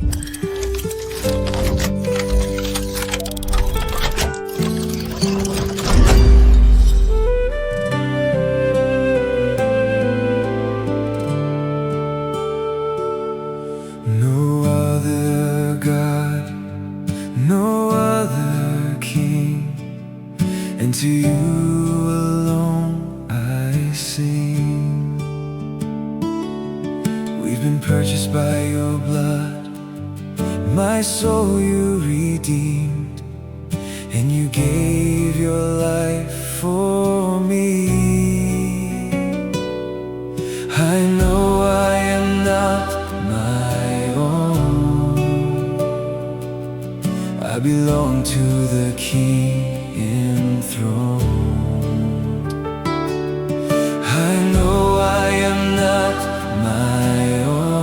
No other God, no other King, and to you alone I sing. We've been purchased by your blood, my soul you redeemed, and you gave your life for me. I know I am not my own, I belong to the King enthroned. I know I am not my own,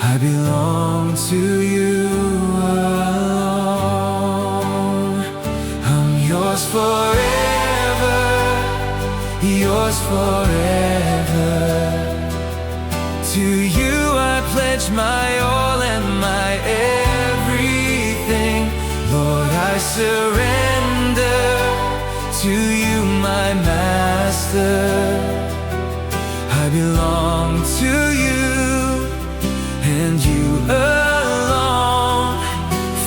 I belong to you alone. I'm yours forever, yours forever. To you I pledge my all and my everything. Lord, I surrender to you, my master. I belong to you and you alone.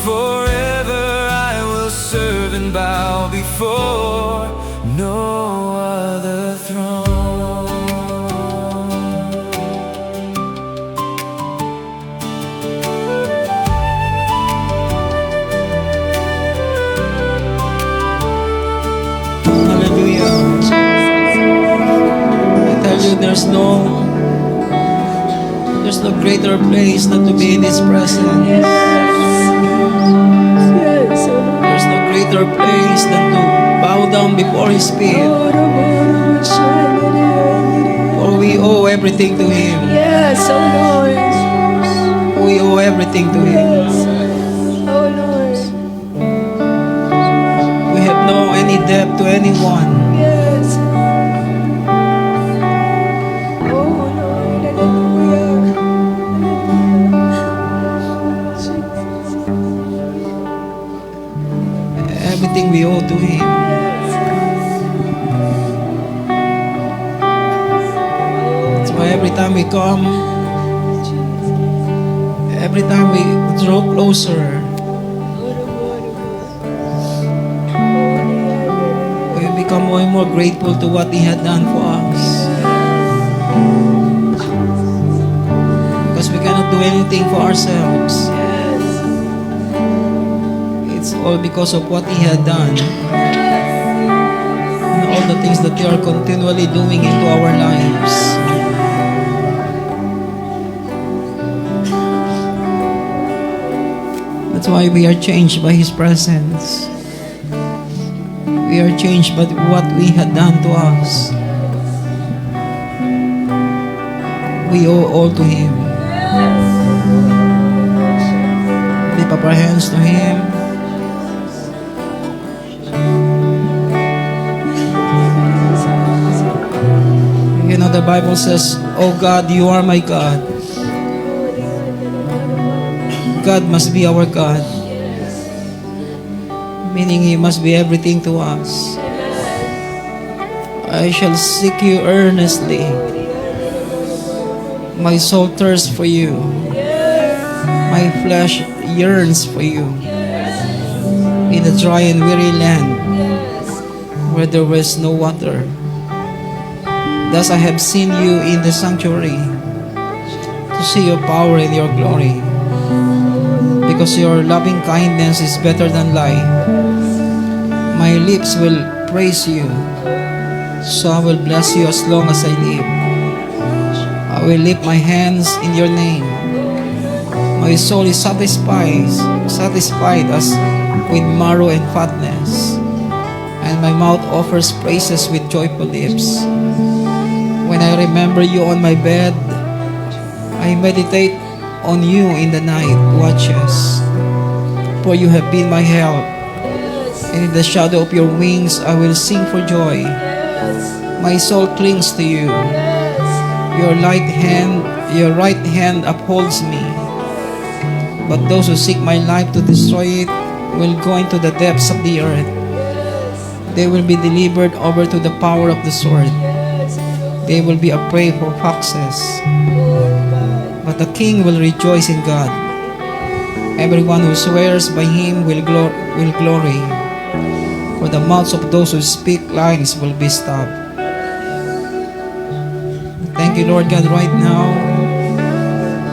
Forever I will serve and bow before no other throne. Hallelujah. I tell you, there's no greater place than to be in His presence. There's no greater place than to bow down before His feet. For we owe everything to Him. Yes, oh Lord. We owe everything to Him. Oh Lord. We have no any debt to anyone. Yes. Oh Lord. Hallelujah. Everything we owe to Him. That's why every time we come, every time we draw closer, we become more and more grateful to what He had done for us. Because we cannot do anything for ourselves. It's all because of what He had done. And all the things that He are continually doing into our lives. That's why we are changed by His presence. We are changed by what we had done to us. We owe all to Him. Lift up our hands to Him. You know, the Bible says, "Oh God, you are my God." God must be our God. Meaning He must be everything to us. I shall seek you earnestly. My soul thirsts for you. My flesh yearns for you. In a dry and weary land where there was no water. Thus I have seen you in the sanctuary to see your power and your glory. Because your loving kindness is better than life. My lips will praise you, so I will bless you as long as I live. I will lift my hands in your name. My soul is satisfied as with marrow and fatness, and my mouth offers praises with joyful lips. When I remember you on my bed, I meditate on you in the night watches. For you have been my help, and in the shadow of your wings I will sing for joy. My soul clings to you. Your light hand Your right hand upholds me. But those who seek my life to destroy it will go into the depths of the earth. They will be delivered over to the power of the sword. They will be a prey for foxes. But the king will rejoice in God. Everyone who swears by him will glory. For the mouths of those who speak lies will be stopped. Thank you, Lord God, right now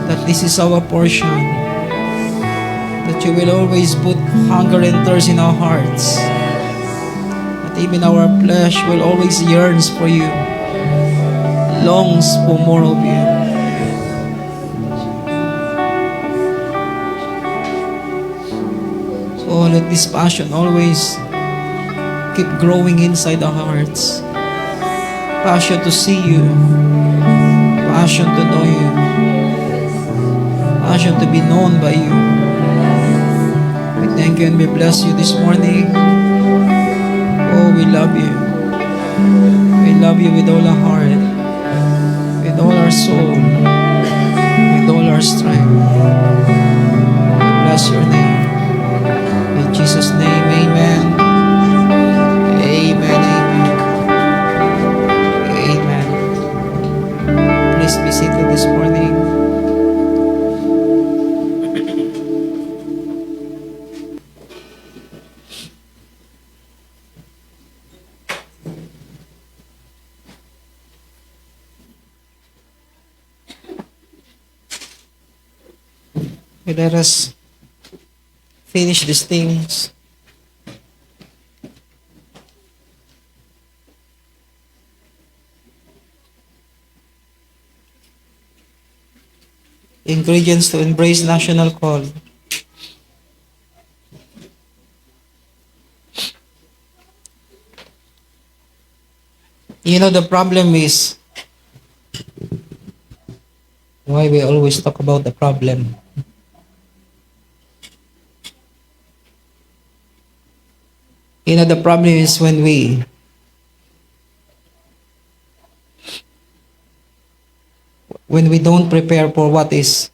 that this is our portion. That you will always put hunger and thirst in our hearts. That even our flesh will always yearns for you, longs for more of you. Oh, let this passion always keep growing inside our hearts. Passion to see you, passion to know you, passion to be known by you. We thank you and we bless you this morning. Oh, we love you. We love you with all our heart, with all our soul, with all our strength. We bless your name. In Jesus' name, amen. Amen, amen. Amen. Please be seated this morning. Let us finish these things. Ingredients to embrace national call. You know, the problem is why we always talk about the problem. You know, the problem is when we don't prepare for what is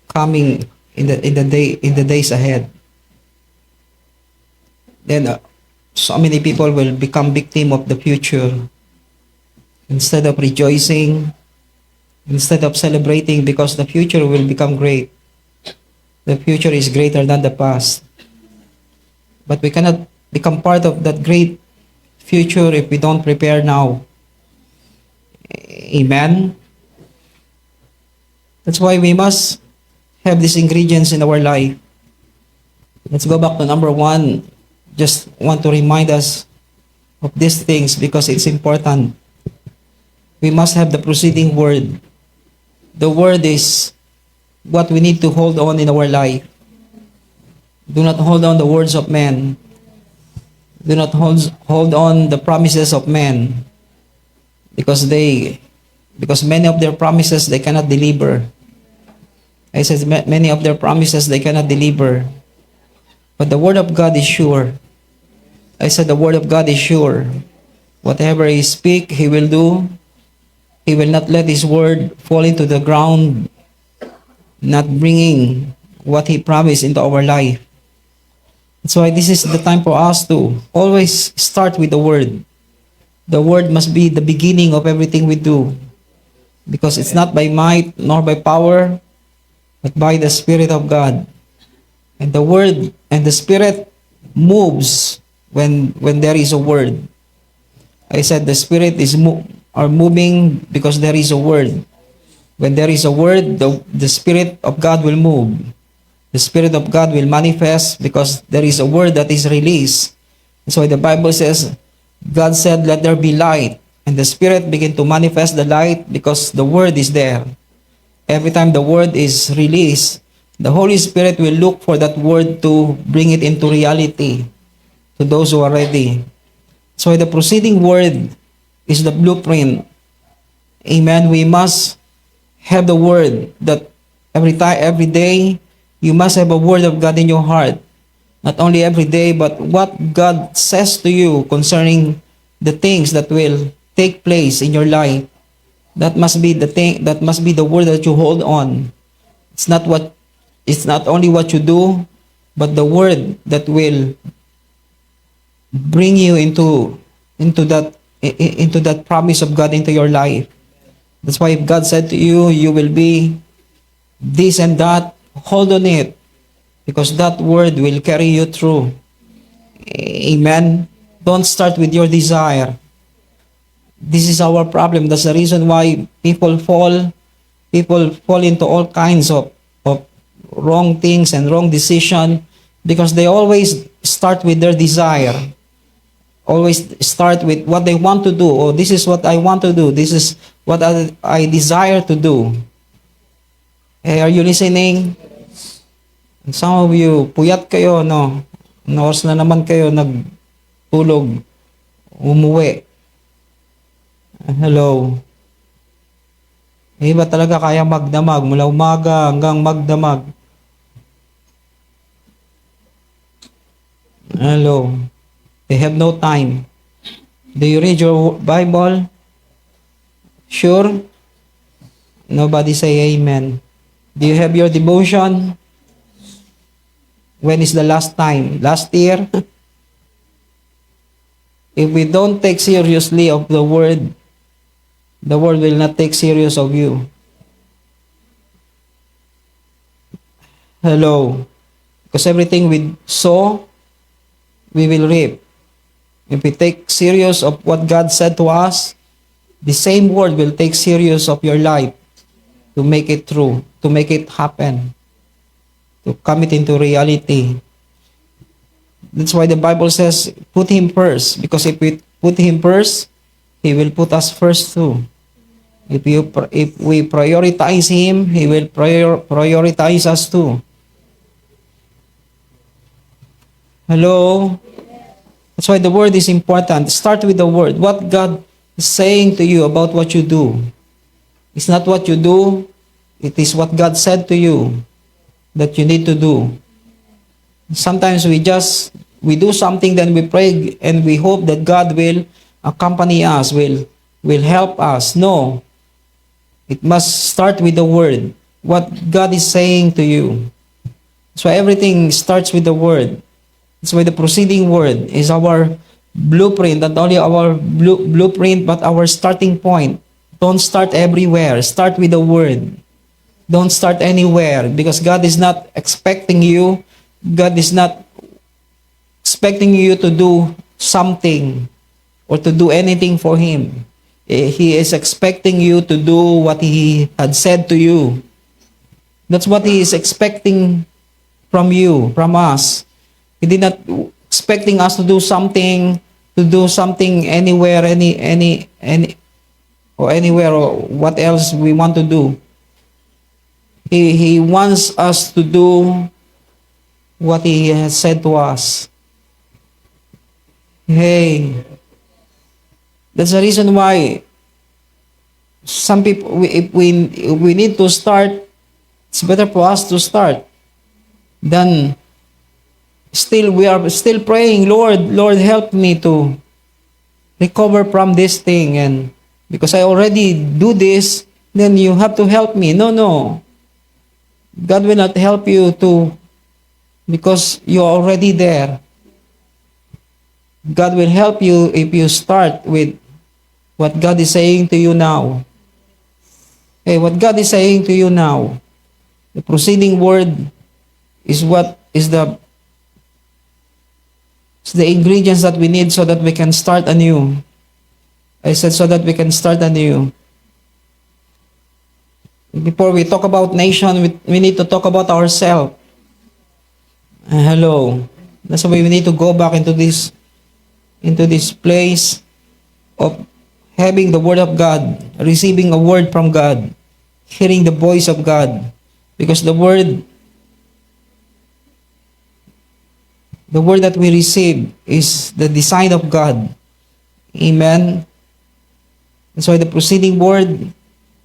coming in the days ahead. Then so many people will become victim of the future. Instead of rejoicing, instead of celebrating, because the future will become great. The future is greater than the past. But we cannot become part of that great future if we don't prepare now. Amen? That's why we must have these ingredients in our life. Let's go back to number 1. Just want to remind us of these things because it's important. We must have the preceding word. The word is what we need to hold on in our life. Do not hold on the words of men. Do not hold on the promises of men, because many of their promises they cannot deliver. I said many of their promises they cannot deliver. But the word of God is sure. I said the word of God is sure. Whatever he speak, he will do. He will not let his word fall into the ground, not bringing what he promised into our life. That's why this is the time for us to always start with the word. The word must be the beginning of everything we do. Because it's not by might nor by power, but by the Spirit of God. And the word and the Spirit moves when there is a word. I said the Spirit are moving because there is a word. When there is a word, the Spirit of God will move. The Spirit of God will manifest because there is a word that is released. So the Bible says, God said, let there be light. And the Spirit began to manifest the light because the word is there. Every time the word is released, the Holy Spirit will look for that word to bring it into reality to those who are ready. So the preceding word is the blueprint. Amen. We must have the word that every day, you must have a word of God in your heart. Not only every day, but what God says to you concerning the things that will take place in your life. That must be the thing, that must be the word that you hold on. It's not only what you do, but the word that will bring you into that promise of God into your life. That's why if God said to you, you will be this and that, hold on it, because that word will carry you through. Amen. Don't start with your desire. This is our problem. That's the reason why people fall into all kinds of wrong things and wrong decision, because they always start with their desire. Always start with what they want to do. Oh, this is what I want to do. This is what I desire to do. Hey, are you listening? And some of you, puyat kayo, no? Oras na naman kayo nagtulog, umuwi. Hello. Iba talaga kaya magdamag mula umaga hanggang magdamag. Hello. They have no time. Do you read your Bible? Sure? Nobody say amen. Do you have your devotion? When is the last time? Last year? If we don't take seriously of the word will not take serious of you. Hello. Because everything we sow, we will reap. If we take serious of what God said to us, the same word will take serious of your life to make it true, to make it happen, to come it into reality. That's why the Bible says, put Him first. Because if we put Him first, He will put us first too. If we prioritize Him, He will prioritize us too. Hello? That's why the word is important. Start with the word. What God is saying to you about what you do. It's not what you do. It is what God said to you that you need to do. Sometimes we do something, then we pray and we hope that God will accompany us, will help us. No. It must start with the word. What God is saying to you. So everything starts with the word. That's why the proceeding word is our blueprint, not only our blueprint, but our starting point. Don't start everywhere. Start with the word. Don't start anywhere, because God is not expecting you. God is not expecting you to do something or to do anything for Him. He is expecting you to do what He had said to you. That's what He is expecting from you, from us. He did not expecting us to do something anywhere, or anywhere, or what else we want to do. He wants us to do what He has said to us. Hey, that's the reason why some people, if we need to start, it's better for us to start than we are still praying, Lord, help me to recover from this thing, and because I already do this, then you have to help me. No. God will not help you because you're already there. God will help you if you start with what God is saying to you now. Hey, what God is saying to you now, the proceeding word is the ingredients that we need so that we can start anew. I said so that we can start anew. Before we talk about nation, we need to talk about ourselves. Hello. That's why we need to go back into this place of having the word of God, receiving a word from God, hearing the voice of God. Because the word that we receive is the design of God. Amen. That's why the proceeding word,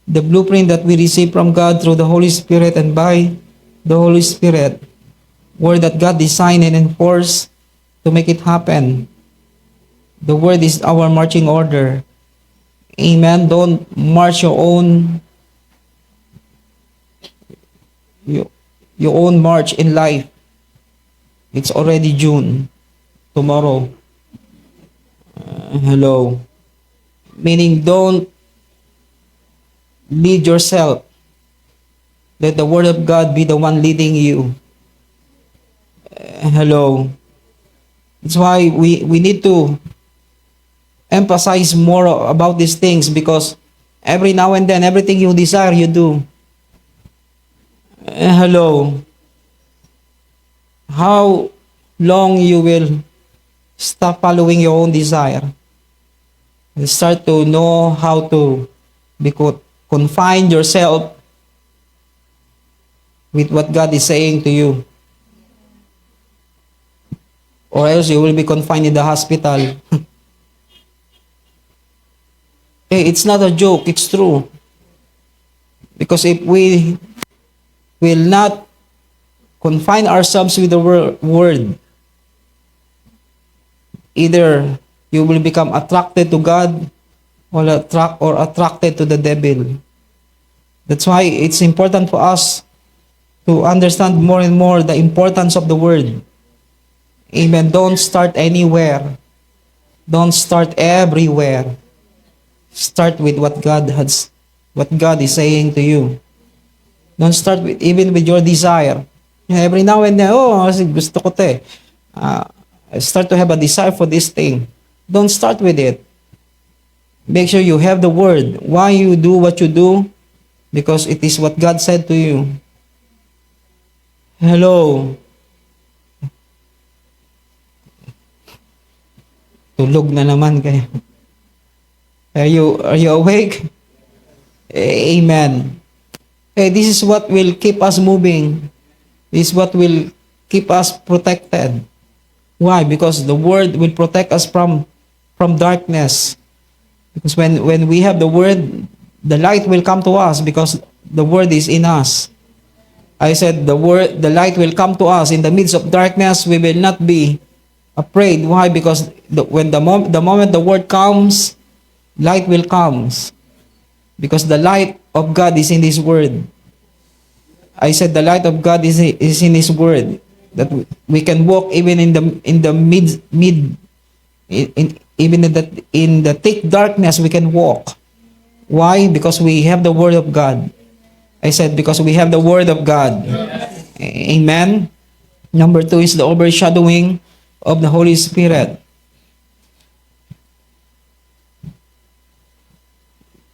the blueprint that we receive from God through the Holy Spirit and by the Holy Spirit, word that God designed and enforced to make it happen. The word is our marching order. Amen. Don't march your, your own march in life. It's already June. Tomorrow. Hello. Meaning, don't lead yourself. Let the Word of God be the one leading you. Hello. That's why we need to emphasize more about these things, because every now and then, everything you desire, you do. Hello. How long you will stop following your own desire and start to know how to confine yourself with what God is saying to you, or else you will be confined in the hospital. Hey, it's not a joke, it's true. Because if we will not confine ourselves with the word, either you will become attracted to God or attracted to the devil. That's why it's important for us to understand more and more the importance of the word. Amen. Don't start anywhere. Don't start everywhere. Start with what God is saying to you. Don't start even with your desire. Every now and then, gusto ko te. I start to have a desire for this thing. Don't start with it. Make sure you have the word. Why you do what you do? Because it is what God said to you. Hello. Tulog na naman kayo. Are you awake? Amen. Okay, this is what will keep us moving. This is what will keep us protected. Why? Because the word will protect us from darkness. Because when we have the word, the light will come to us because the word is in us. I said the light will come to us in the midst of darkness. We will not be afraid. Why? Because the moment the word comes, light will come. Because the light of God is in His word. I said the light of God is in His word. That we can walk even in the thick darkness, we can walk. Why? Because we have the word of God. I said because we have the word of God. Amen. Number 2 is the overshadowing of the Holy Spirit.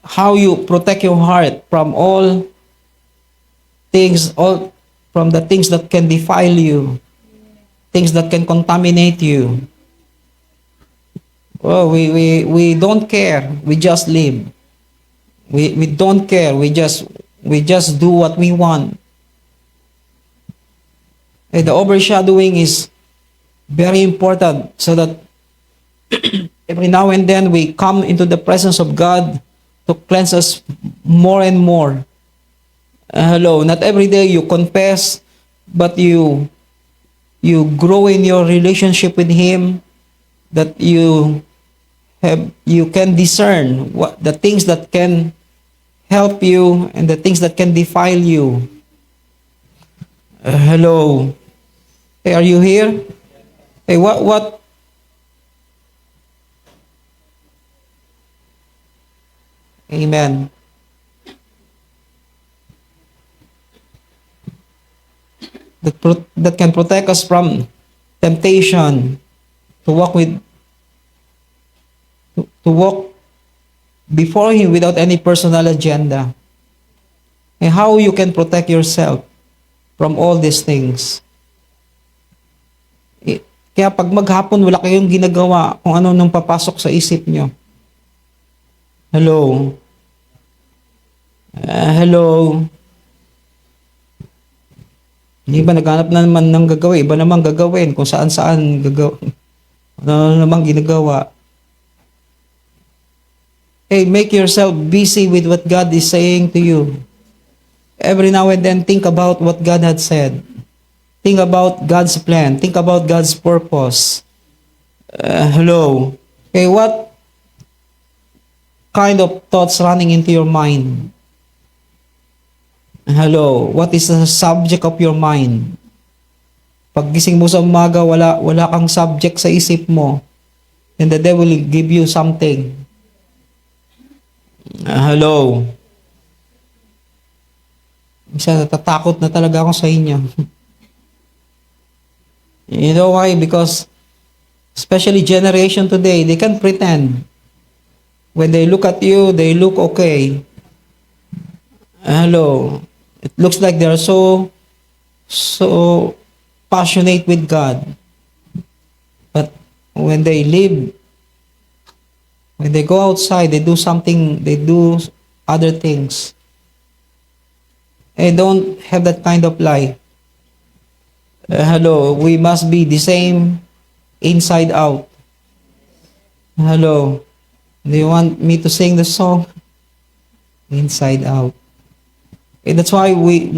How you protect your heart from all from the things that can defile you, things that can contaminate you. Oh, we don't care. We just live. We don't care. We just do what we want. And the overshadowing is very important so that every now and then we come into the presence of God to cleanse us more and more. Hello, not every day you confess, but you grow in your relationship with Him, that you can discern what the things that can help you and the things that can defile you. Hello. Hey, are you here? Hey, what? Amen. That can protect us from temptation to walk before Him without any personal agenda. And how you can protect yourself from all these things. Kaya pag maghapon, wala kayong ginagawa kung ano nung papasok sa isip nyo. Hello? Hello? Hindi ba naghanap na naman ng gagawin? Iba naman gagawin kung saan-saan gagawin. Ano naman ginagawa? Hey, make yourself busy with what God is saying to you. Every now and then, think about what God had said. Think about God's plan. Think about God's purpose. Hello. Okay, what kind of thoughts running into your mind? Hello, what is the subject of your mind? Pag gising mo sa umaga, wala kang subject sa isip mo. And the devil will give you something. Hello. Isa natatakot na talaga ako sa inyo. You know why? Because especially generation today, they can pretend. When they look at you, they look okay. Hello. It looks like they're so passionate with God. But when they live, when they go outside, they do other things. They don't have that kind of life. Hello, we must be the same inside out. Hello, do you want me to sing the song? Inside out. And that's why we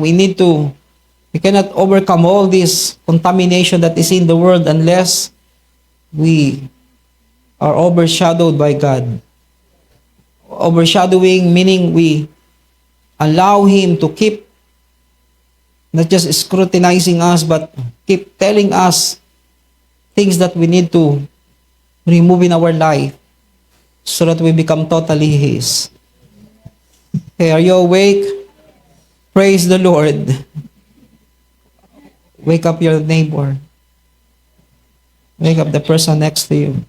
cannot overcome all this contamination that is in the world unless we are overshadowed by God. Overshadowing meaning we allow Him to keep not just scrutinizing us, but keep telling us things that we need to remove in our life so that we become totally His. Okay, are you awake? Praise the Lord. Wake up your neighbor. Wake up the person next to you.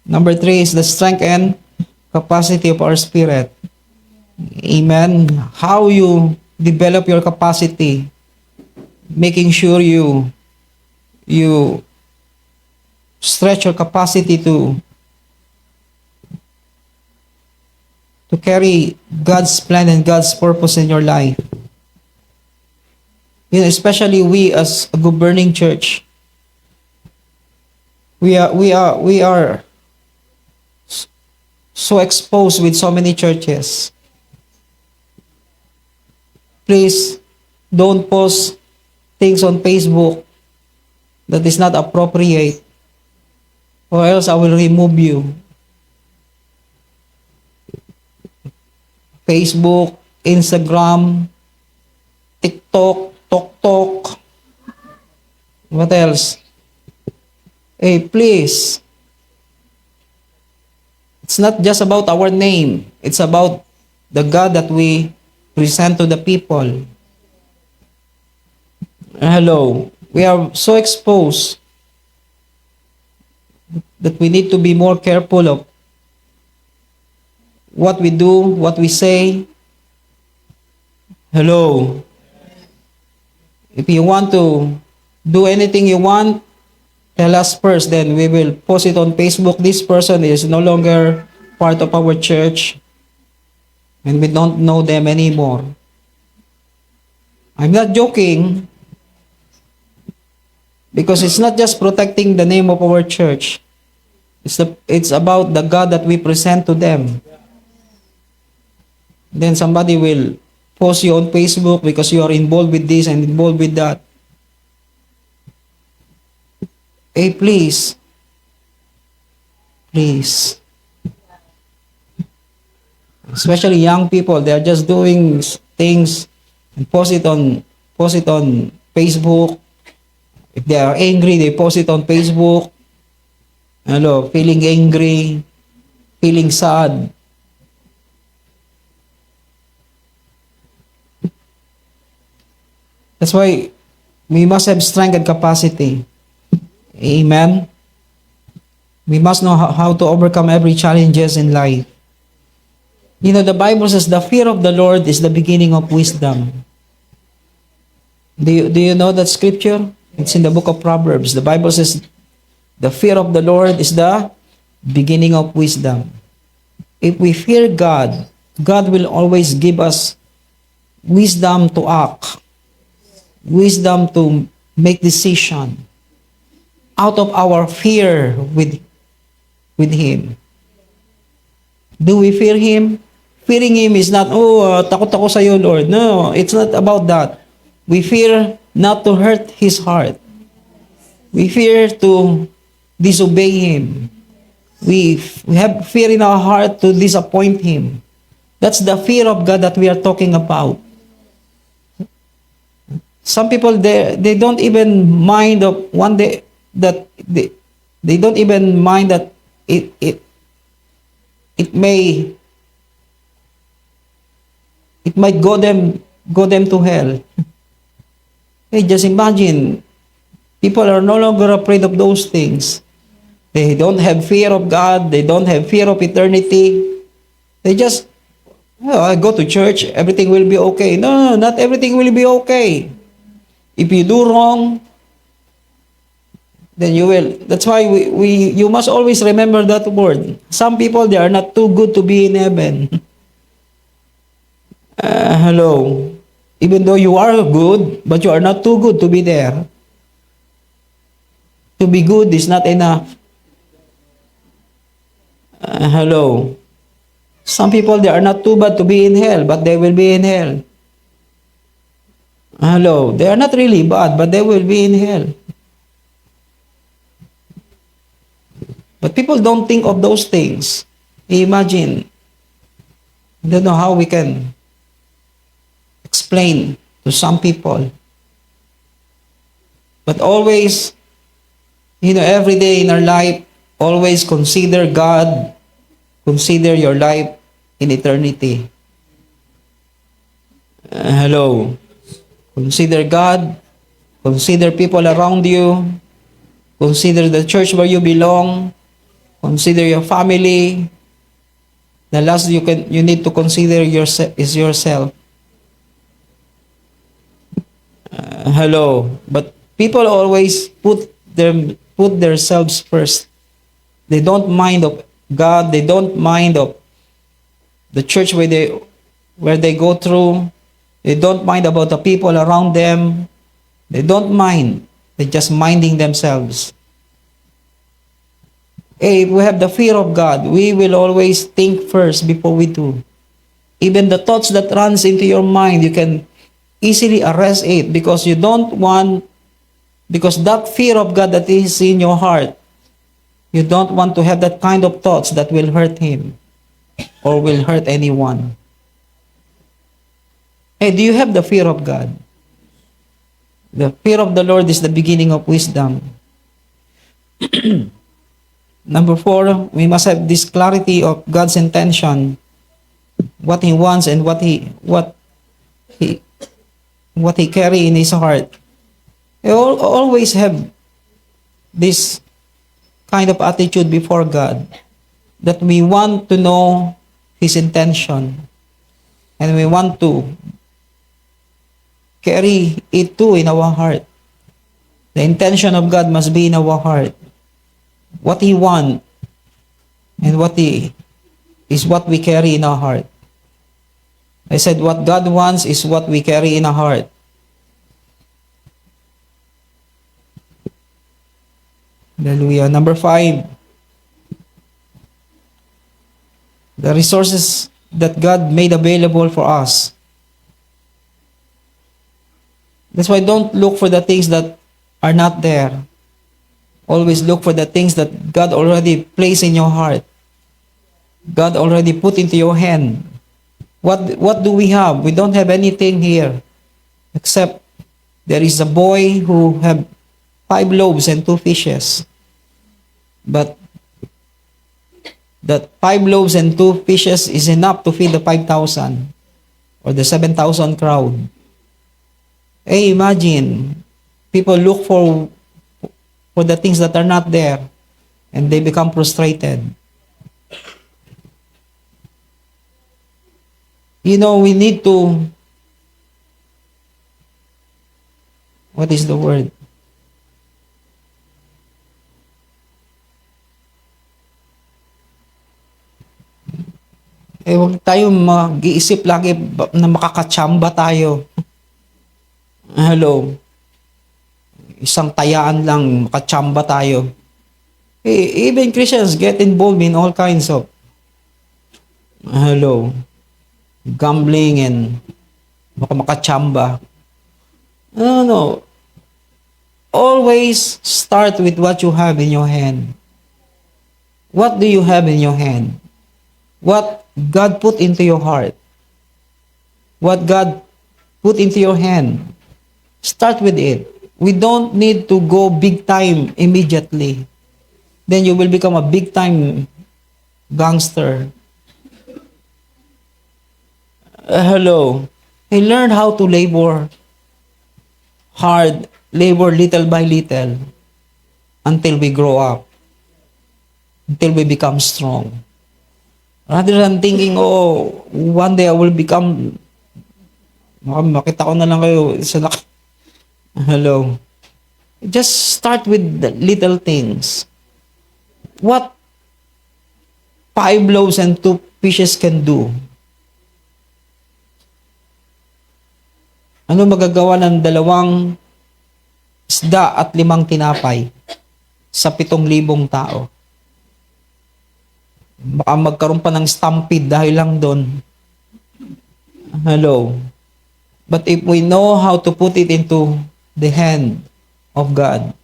Number 3 is the strength and capacity of our spirit. Amen. How you develop your capacity, making sure you stretch your capacity to carry God's plan and God's purpose in your life. You know, especially we as a governing church, we are so exposed with so many churches. Please don't post things on Facebook that is not appropriate, or else I will remove you. Facebook, Instagram, TikTok, TokTok. What else? Hey, please. It's not just about our name. It's about the God that we present to the people. Hello. We are so exposed that we need to be more careful of what we do, what we say. Hello. If you want to do anything you want, tell us first, then we will post it on Facebook. This person is no longer part of our church and we don't know them anymore. I'm not joking, because it's not just protecting the name of our church. It's about the God that we present to them. Then somebody will post you on Facebook because you are involved with this and involved with that. Hey, please. Please. Especially young people, they are just doing things and post it on Facebook. If they are angry, they post it on Facebook. Hello, feeling angry, feeling sad. That's why we must have strength and capacity. Amen. We must know how to overcome every challenges in life. You know, the Bible says the fear of the Lord is the beginning of wisdom. Do you know that scripture? It's in the book of Proverbs. The Bible says the fear of the Lord is the beginning of wisdom. If we fear God, God will always give us wisdom to act, wisdom to make decision out of our fear with Him. Do we fear Him? Fearing Him is not, takot ako sa iyo, Lord. No, it's not about that. We fear not to hurt His heart. We fear to disobey Him. We have fear in our heart to disappoint Him. That's the fear of God that we are talking about. Some people, they don't even mind of one day that they don't even mind that it may it might go them to hell. Hey, just imagine, people are no longer afraid of those things. They don't have fear of God. They don't have fear of eternity. They just, "Oh, I go to church, everything will be okay." No, not everything will be okay. If you do wrong, then you will. That's why you must always remember that word. Some people, they are not too good to be in heaven. Hello. Even though you are good, but you are not too good to be there. To be good is not enough. Hello. Some people, they are not too bad to be in hell, but they will be in hell. Hello. They are not really bad, but they will be in hell. But people don't think of those things. Imagine. I don't know how we can explain to some people. But always, every day in our life, always consider God, consider your life in eternity. Hello. Consider God, consider people around you, consider the church where you belong, consider your family. The last you need to consider is yourself. Hello. But people always put themselves first. They don't mind of God. They don't mind of the church where they go through. They don't mind about the people around them. They don't mind. They're just minding themselves. Hey, if we have the fear of God, we will always think first before we do. Even the thoughts that runs into your mind, you can easily arrest it because because that fear of God that is in your heart, you don't want to have that kind of thoughts that will hurt Him or will hurt anyone. Hey, do you have the fear of God? The fear of the Lord is the beginning of wisdom. Number 4, we must have this clarity of God's intention, what He wants and what He carry in His heart. We always have this kind of attitude before God, that we want to know His intention and we want to carry it too in our heart. The intention of God must be in our heart. What He wants and what is what we carry in our heart. I said what God wants is what we carry in our heart. Hallelujah. Number 5, the resources that God made available for us. That's why don't look for the things that are not there. Always look for the things that God already placed in your heart. God already put into your hand. What do we have? We don't have anything here except there is a boy who have 5 loaves and 2 fishes. But that 5 loaves and 2 fishes is enough to feed the 5,000 or the 7,000 crowd. Hey, imagine, people look for the things that are not there and they become frustrated. We need to, what is the word? Huwag tayong mag-iisip lagi na makakatsamba tayo. Hello. Isang tayaan lang, makatsamba tayo. Even Christians get involved in all kinds of gambling and makatsamba. No. Always start with what you have in your hand. What do you have in your hand? What God put into your heart? What God put into your hand? Start with it. We don't need to go big time immediately. Then you will become a big time gangster. Hello. I learned how to labor hard, labor little by little until we grow up, until we become strong. Rather than thinking, oh, one day I will become, makita ko na lang kayo sa hello. Just start with the little things. What 5 loaves and 2 fishes can do? Ano magagawa ng 2 isda at 5 tinapay sa 7,000 tao? Baka magkaroon pa ng stampede dahil lang doon. Hello. But if we know how to put it into the hand of God,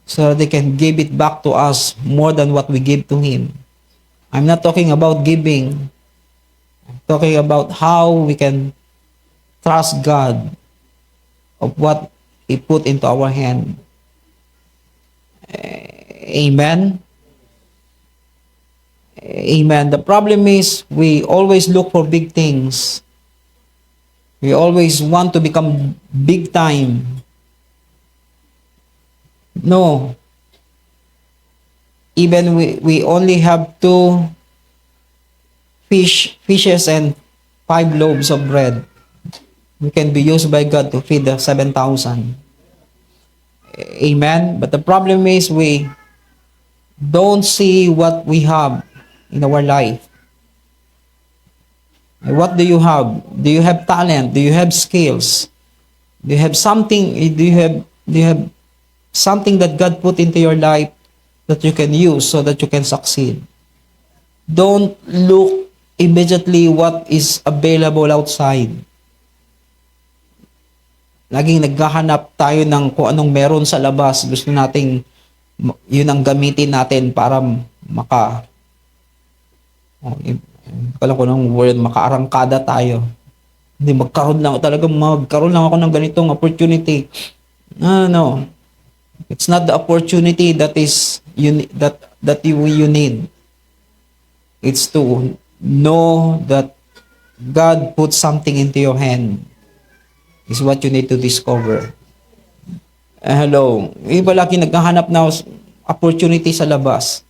so they can give it back to us more than what we give to Him. I'm not talking about giving. I'm talking about how we can trust God of what He put into our hand. Amen? Amen. The problem is we always look for big things. We always want to become big time. No. Even we only have 2 fishes and 5 loaves of bread. We can be used by God to feed the 7,000. Amen. But the problem is we don't see what we have in our life. What do you have? Do you have talent? Do you have skills? Do you have something? Do you have something that God put into your life that you can use so that you can succeed? Don't look immediately what is available outside. Laging naghahanap tayo ng kung anong meron sa labas. Gusto nating yun ang gamitin natin para alam ko ng word, makaarangkada tayo. Hindi, magkaroon lang ako ng ganitong opportunity. No. It's not the opportunity that is that you need. It's to know that God put something into your hand. Is what you need to discover. Hello. Iba lagi naghahanap na opportunity sa labas.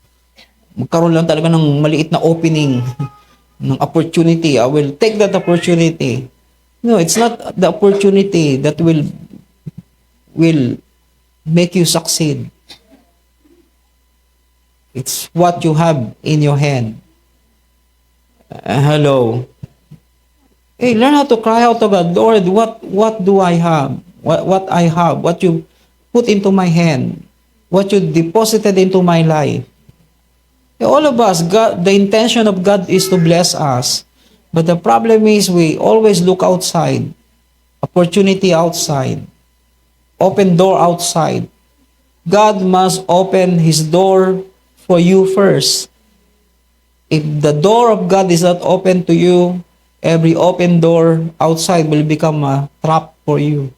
Magkaroon lang talaga ng maliit na opening ng opportunity. I will take that opportunity. No, it's not the opportunity that will make you succeed. It's what you have in your hand. Hello. Hey, learn how to cry out to God, Lord, what do I have? What I have, what you put into my hand, what you deposited into my life. All of us, God, the intention of God is to bless us. But the problem is we always look outside, opportunity outside, open door outside. God must open His door for you first. If the door of God is not open to you, every open door outside will become a trap for you.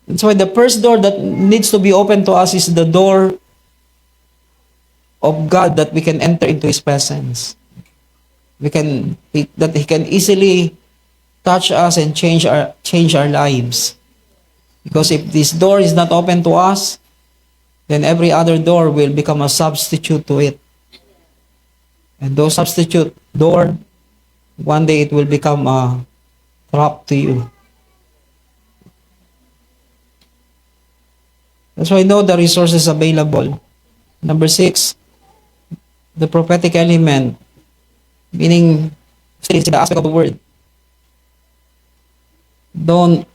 That's why the first door that needs to be open to us is the door of God, that we can enter into His presence. That He can easily touch us and change our lives. Because if this door is not open to us, then every other door will become a substitute to it. And those substitute door, one day it will become a trap to you. That's why know the resources available. Number 6, the prophetic element, meaning it's the aspect of the word. Don't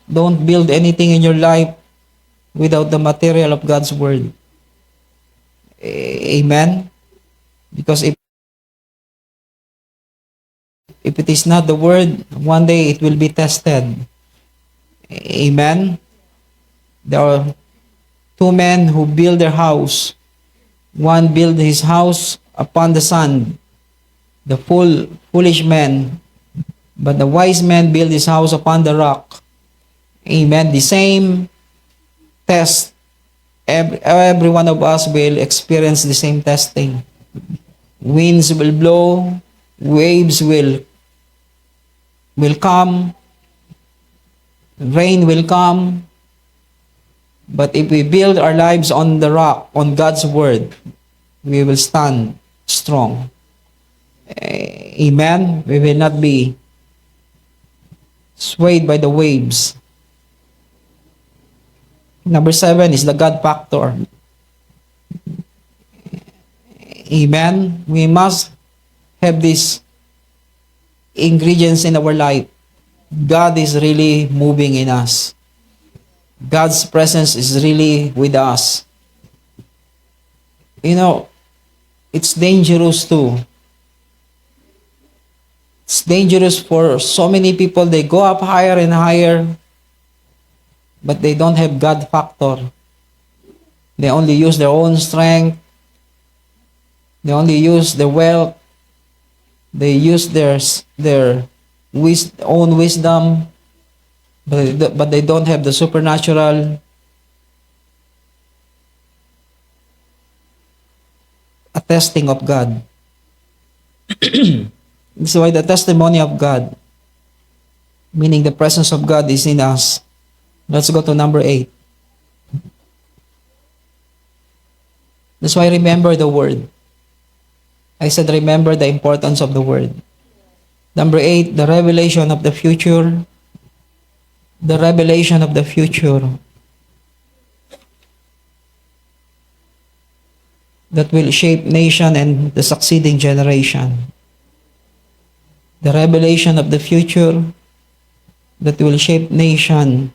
build anything in your life without the material of God's word. Amen? Because if it is not the word, one day it will be tested. Amen? There are two men who build their house. One built his house upon the sand, the foolish man, but the wise man built his house upon the rock. Amen. The same test, every one of us will experience the same testing. Winds will blow, waves will come, rain will come. But if we build our lives on the rock, on God's word, we will stand strong. Amen. We will not be swayed by the waves. Number 7 is the God factor. Amen. We must have these ingredients in our life. God is really moving in us. God's presence is really with us. You know, it's dangerous too. It's dangerous for so many people. They go up higher and higher, but they don't have God factor. They only use their own strength. They only use their wealth. They use their own wisdom. But they don't have the supernatural attesting of God. This is why the testimony of God, meaning the presence of God, is in us. Let's go to number 8. That's why remember the word. I said remember the importance of the word. Number 8, the revelation of the future. The revelation of the future that will shape nation and the succeeding generation. The revelation of the future that will shape nation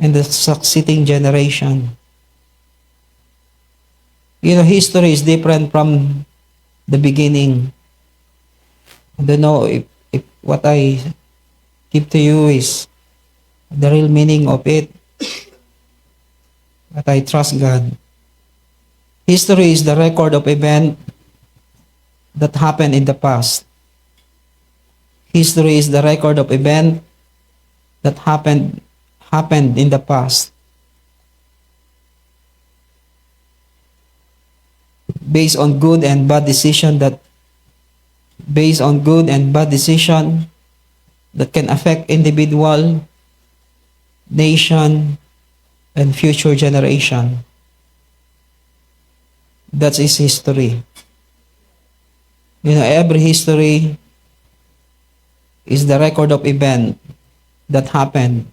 and the succeeding generation. You know, history is different from the beginning. I don't know if what I give to you is the real meaning of it, but I trust God. History is the record of events that happened in the past. History is the record of events that happened in the past. Based on good and bad decision that can affect individual, nation, and future generation. That is history. You know, every history is the record of event that happened.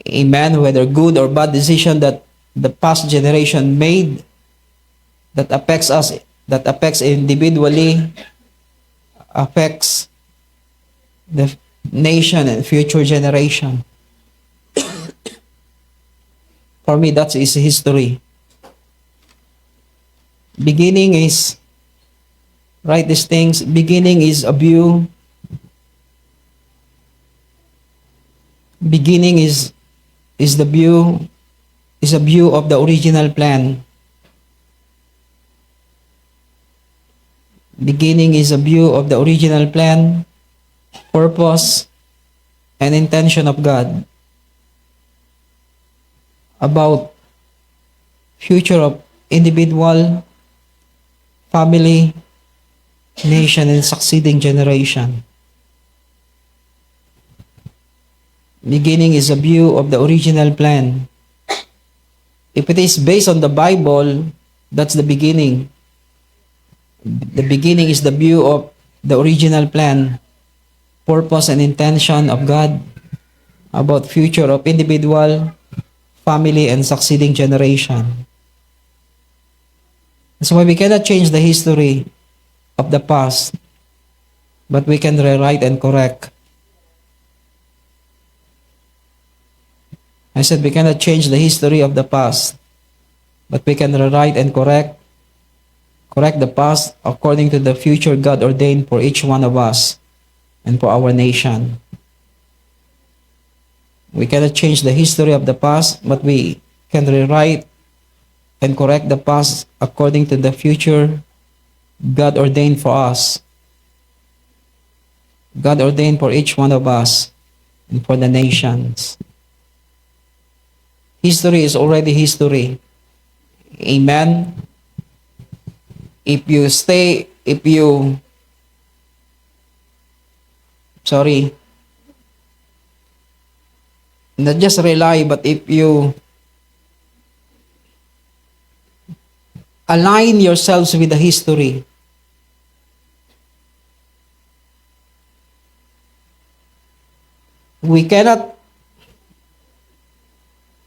Amen. Whether good or bad decision that the past generation made that affects us, that affects individually, affects the nation and future generation. For me, that is history. Beginning is, write these things, beginning is a view. Beginning is a view of the original plan. Beginning is a view of the original plan, purpose, and intention of God about future of individual, family, nation, and succeeding generation. Beginning is a view of the original plan. If it is based on the Bible, that's the beginning. The beginning is the view of the original plan, purpose, and intention of God about future of individual, family, and succeeding generation. That's why we cannot change the history of the past, but we can rewrite and correct. I said we cannot change the history of the past, but we can rewrite and correct the past according to the future God ordained for each one of us and for our nation. We cannot change the history of the past, but we can rewrite and correct the past according to the future God ordained for us. God ordained for each one of us and for the nations. History is already history. Amen. If you not just rely, but if you align yourselves with the history, we cannot,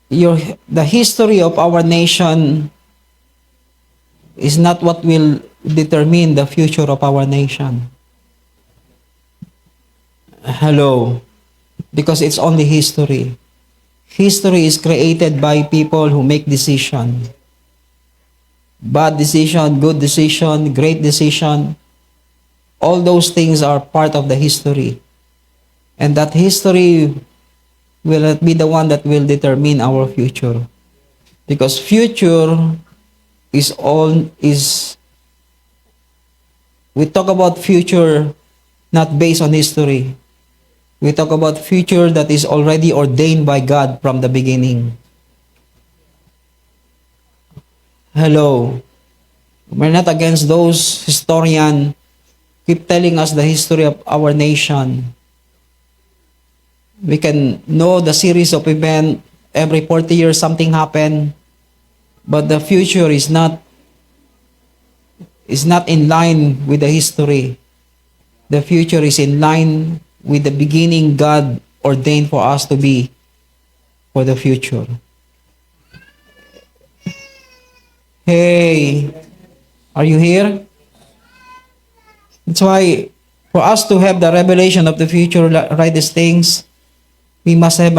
the history of our nation is not what will determine the future of our nation. Hello. Because it's only history. History is created by people who make decision. Bad decision, good decision, great decision. All those things are part of the history. And that history will not be the one that will determine our future. Because future we talk about future not based on history. We talk about future that is already ordained by God from the beginning. Hello. We're not against those historians keep telling us the history of our nation. We can know the series of events. Every 40 years something happened. But the future is not in line with the history. The future is in line with the beginning God ordained for us to be for the future. Hey, are you here? That's why for us to have the revelation of the future, write these things, we must have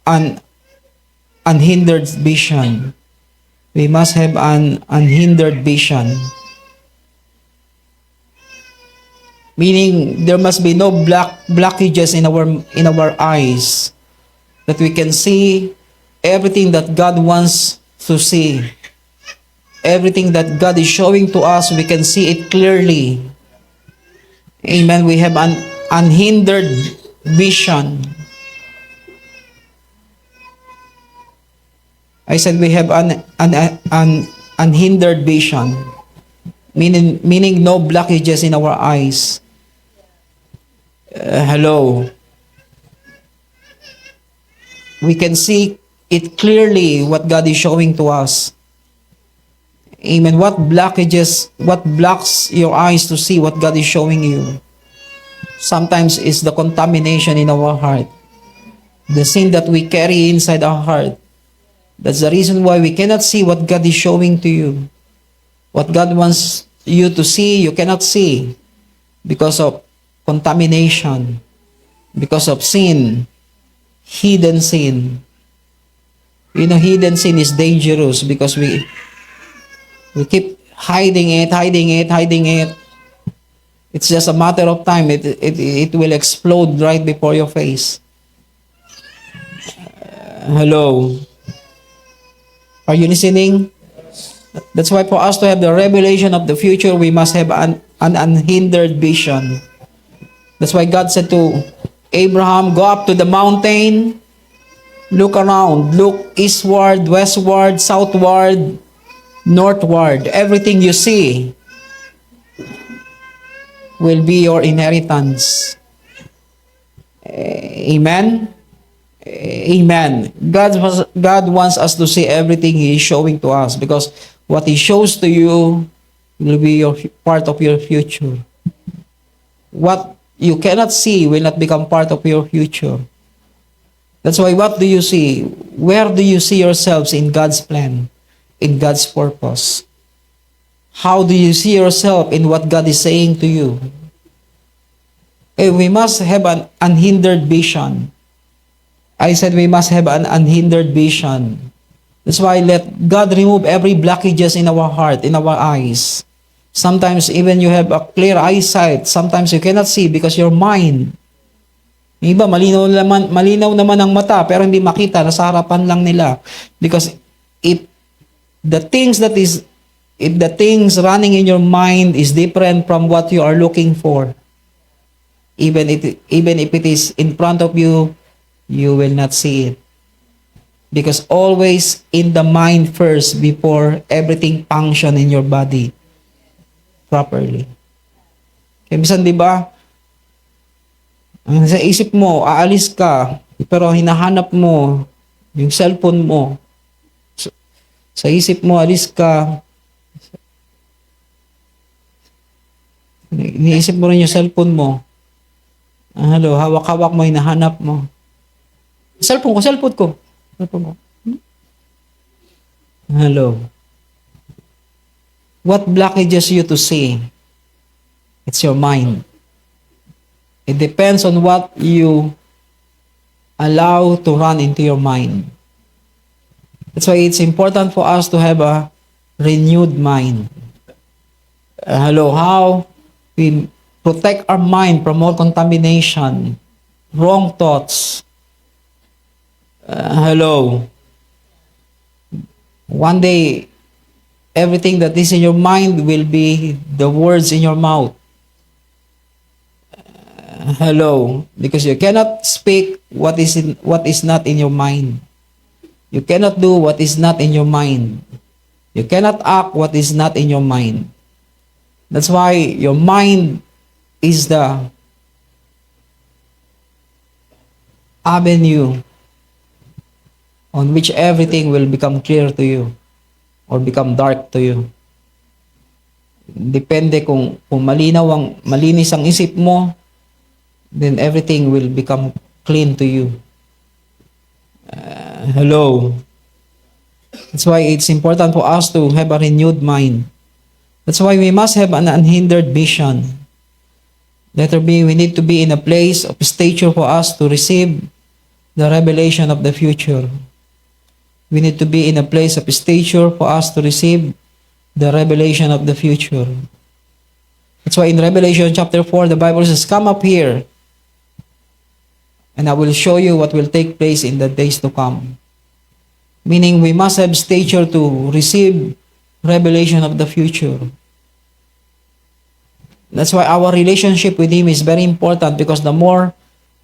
an unhindered vision. We must have an unhindered vision. Meaning there must be no blockages in our eyes, that we can see everything that God wants to see. Everything that God is showing to us, we can see it clearly. Amen. We have an unhindered vision. I said we have an unhindered vision, meaning no blockages in our eyes. Hello. We can see it clearly what God is showing to us. Amen. What blocks your eyes to see what God is showing you? Sometimes it's the contamination in our heart, the sin that we carry inside our heart. That's the reason why we cannot see what God is showing to you. What God wants you to see, you cannot see because of contamination, because of sin, hidden sin. You know, hidden sin is dangerous because we keep hiding it. It's just a matter of time. It will explode right before your face. Hello. Are you listening? That's why for us to have the revelation of the future, we must have an unhindered vision. That's why God said to Abraham, go up to the mountain, look around, look eastward, westward, southward, northward. Everything you see will be your inheritance. Amen? Amen. God wants us to see everything He is showing to us, because what He shows to you will be part of your future. What you cannot see will not become part of your future. That's why, what do you see? Where do you see yourselves in God's plan, in God's purpose? How do you see yourself in what God is saying to you? We must have an unhindered vision. I said we must have an unhindered vision. That's why let God remove every blockages in our heart, in our eyes. Sometimes even you have a clear eyesight. Sometimes you cannot see because your mind Yung iba, malinaw naman ang mata, pero hindi makita, nasa harapan lang nila. Because if the things that is, if the things running in your mind is different from what you are looking for, even if it is in front of you, you will not see it. Because always in the mind first before everything function in your body properly. Kaya minsan, di ba, sa isip mo, aalis ka, pero hinahanap mo yung cellphone mo. Sa isip mo, alis ka, iniisip mo rin yung cellphone mo. Hello, hawak-hawak mo, hinahanap mo. Cellphone ko. Cellphone ko. Hello. What blockages you to see? It's your mind. It depends on what you allow to run into your mind. That's why it's important for us to have a renewed mind. Hello, how we protect our mind from all contamination, wrong thoughts. Hello. One day, everything that is in your mind will be the words in your mouth. Hello, because you cannot speak what is not in your mind. You cannot do what is not in your mind. You cannot act what is not in your mind. That's why your mind is the avenue on which everything will become clear to you or become dark to you. Depende kung malinis ang isip mo, then everything will become clean to you. Hello. That's why it's important for us to have a renewed mind. That's why we must have an unhindered vision. Letter B, we need to be in a place of stature for us to receive the revelation of the future. We need to be in a place of stature for us to receive the revelation of the future. That's why in Revelation chapter 4, the Bible says, "Come up here, and I will show you what will take place in the days to come." Meaning, we must have stature to receive revelation of the future. That's why our relationship with Him is very important, because the more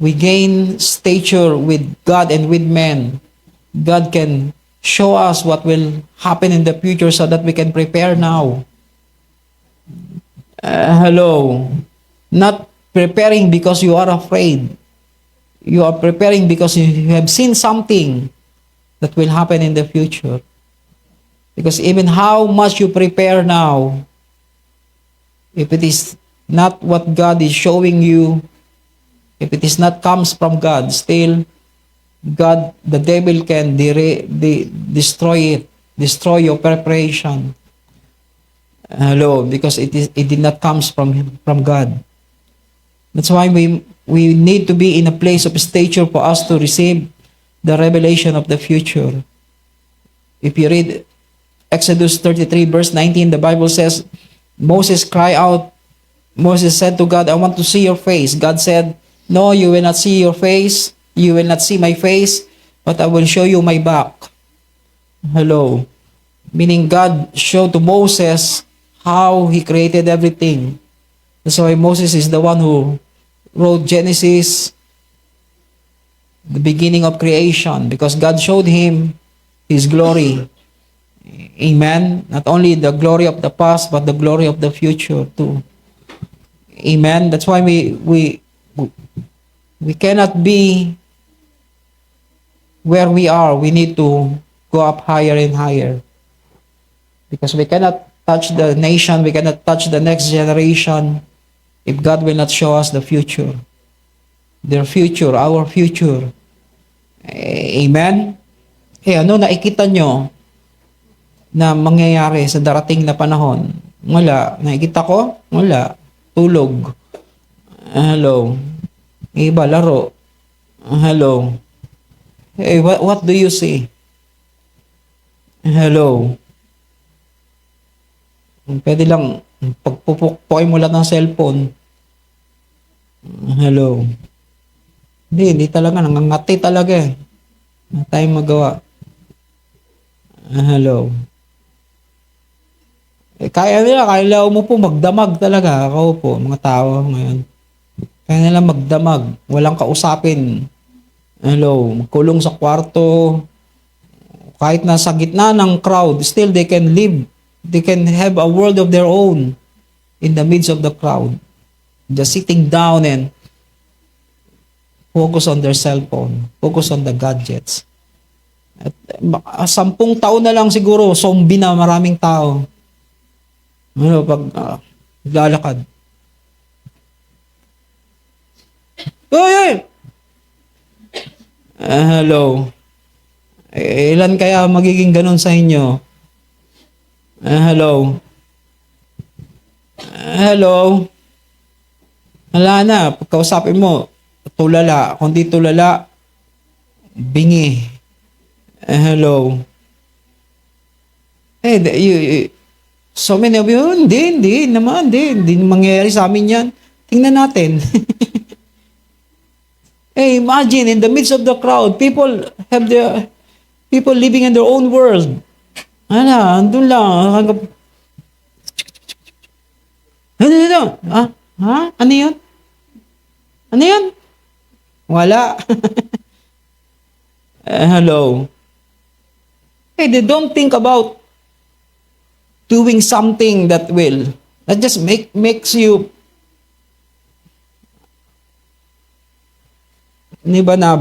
we gain stature with God and with men, God can show us what will happen in the future so that we can prepare now. Hello. Not preparing because you are afraid. You are preparing because you have seen something that will happen in the future. Because even how much you prepare now, if it is not what God is showing you, if it is not comes from God, still God, the devil can destroy it, destroy your preparation. Hello, because it did not comes from God. That's why we need to be in a place of stature for us to receive the revelation of the future. If you read Exodus 33 verse 19, the Bible says, Moses said to God, "I want to see your face." God said, "No, you will not see your face. You will not see my face, but I will show you my back." Hello. Meaning God showed to Moses how He created everything. That's why Moses is the one who wrote Genesis, the beginning of creation, because God showed him His glory. Amen. Not only the glory of the past, but the glory of the future too. Amen. That's why we cannot be where we are. We need to go up higher and higher, because we cannot touch the nation, we cannot touch the next generation if God will not show us the future. Their future, our future. Amen? Ano nakikita nyo na mangyayari sa darating na panahon? Wala. Nakikita ko? Wala. Tulog. Hello. Iba, laro. Hello. Hey, what do you see? Hello. Pwede lang pagpupukpukin mo lang ng cellphone. Hello. Hindi talaga. Nangangati talaga eh. Wala tayong magawa. Hello. Kaya nila umupo, magdamag talaga. Ako po, mga tao ngayon. Kaya nila magdamag. Walang kausapin. Hello. Magkulong sa kwarto. Kahit nasa gitna ng crowd, still they can live. They can have a world of their own in the midst of the crowd. Just sitting down and focus on their cell phone. Focus on the gadgets. At 10 taon na lang siguro, zombie na maraming tao. Ano, pag lalakad. Oy! Hello. Ilan kaya magiging ganun sa inyo? Hello. Hello. Wala na. Pagkausapin mo, tulala. Kung di tulala, bingi. Hello. So many of you, hindi naman, hindi mangyayari sa amin yan. Tingnan natin. Imagine, in the midst of the crowd, people living in their own world. Andun lang. Ano? Ano yun? Ano yun? Wala. Hello. They don't think about doing something that just makes you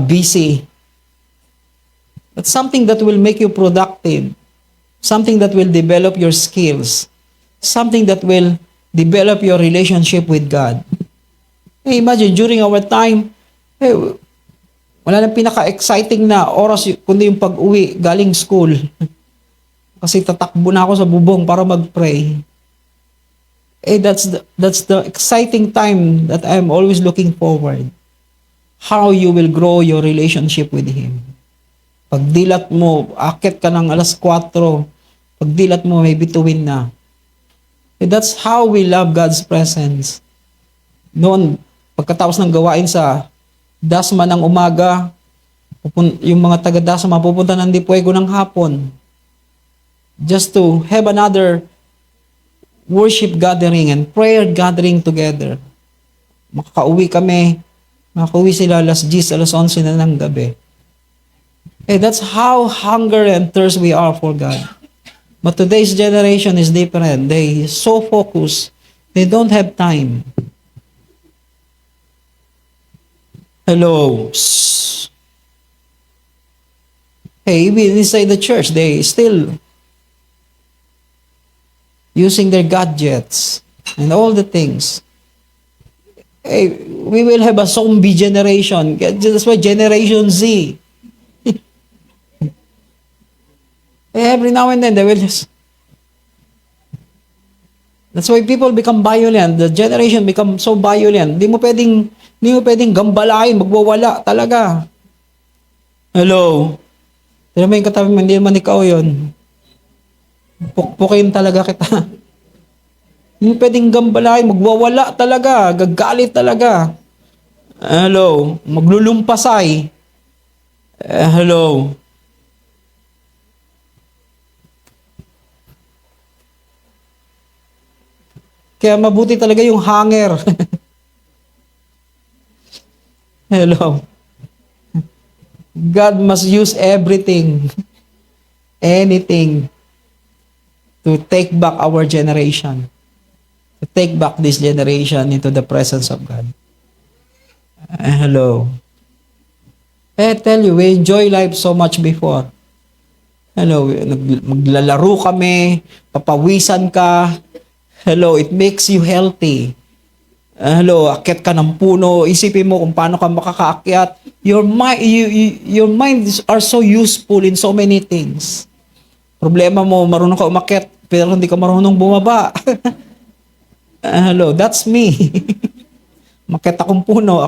busy. But something that will make you productive. Something that will develop your skills. Something that will develop your relationship with God. Imagine, during our time, wala nang pinaka-exciting na oras kundi yung pag-uwi galing school. Kasi tatakbo na ako sa bubong para mag-pray. That's the exciting time that I'm always looking forward. How you will grow your relationship with Him. Pagdilat mo, akit ka ng 4:00, pagdilat mo, may bituin na. That's how we love God's presence. Noon, pagkatapos ng gawain sa Dasma ng umaga, yung mga taga-Dasma pupunta ng Dipuego ng hapon. Just to have another worship gathering and prayer gathering together. Makakauwi sila 10:00, 11:00 na ng gabi. That's how hunger and thirst we are for God. But today's generation is different. They so focused, they don't have time. Hello. Even inside the church, they still using their gadgets and all the things. We will have a zombie generation. That's why Generation Z. Every now and then, they will just... That's why people become violent. The generation become so violent. Hindi mo pwedeng gambalain, magwawala talaga. Hello. Tira mo yung katabi mo, hindi naman ikaw yun. Pukpukin talaga kita. Hindi mo pwedeng gambalain, magwawala talaga, gagalit talaga. Hello. Maglulumpasay. Hello. Kaya mabuti talaga yung hanger. Hello. God must use everything, anything, to take back our generation. To take back this generation into the presence of God. Hello. I tell you, we enjoy life so much before. Hello, maglalaro kami, papawisan ka. Hello, it makes you healthy. Hello, akyat ka ng puno, isipin mo kung paano ka makakaakyat. Your minds are so useful in so many things. Problema mo, marunong ka umakyat, pero hindi ka marunong bumaba. Hello, that's me. Akyat akong puno.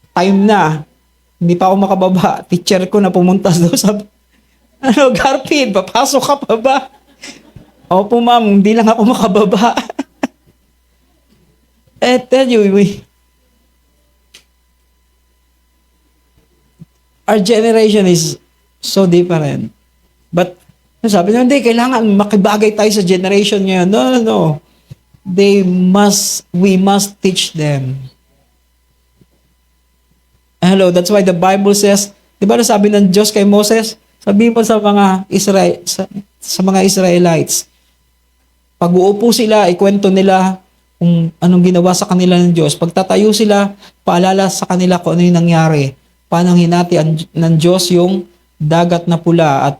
Time na. Hindi pa ako makababa. Teacher ko na pumunta doon sa... Garfield, papasok ka pa ba? Opo ma'am, hindi lang ako makababa. Tell you, our generation is so different. But, sabi nyo, hindi, kailangan makibagay tayo sa generation ngayon. No, no, no. We must teach them. Hello, that's why the Bible says, di ba sabi ng Diyos kay Moses, sabihin po sa mga sa mga Israelites, pag uupo sila, ikwento nila kung anong ginawa sa kanila ng Diyos. Pagtatayo sila, paalala sa kanila kung ano yung nangyari. Paano hinati ng Diyos yung dagat na pula at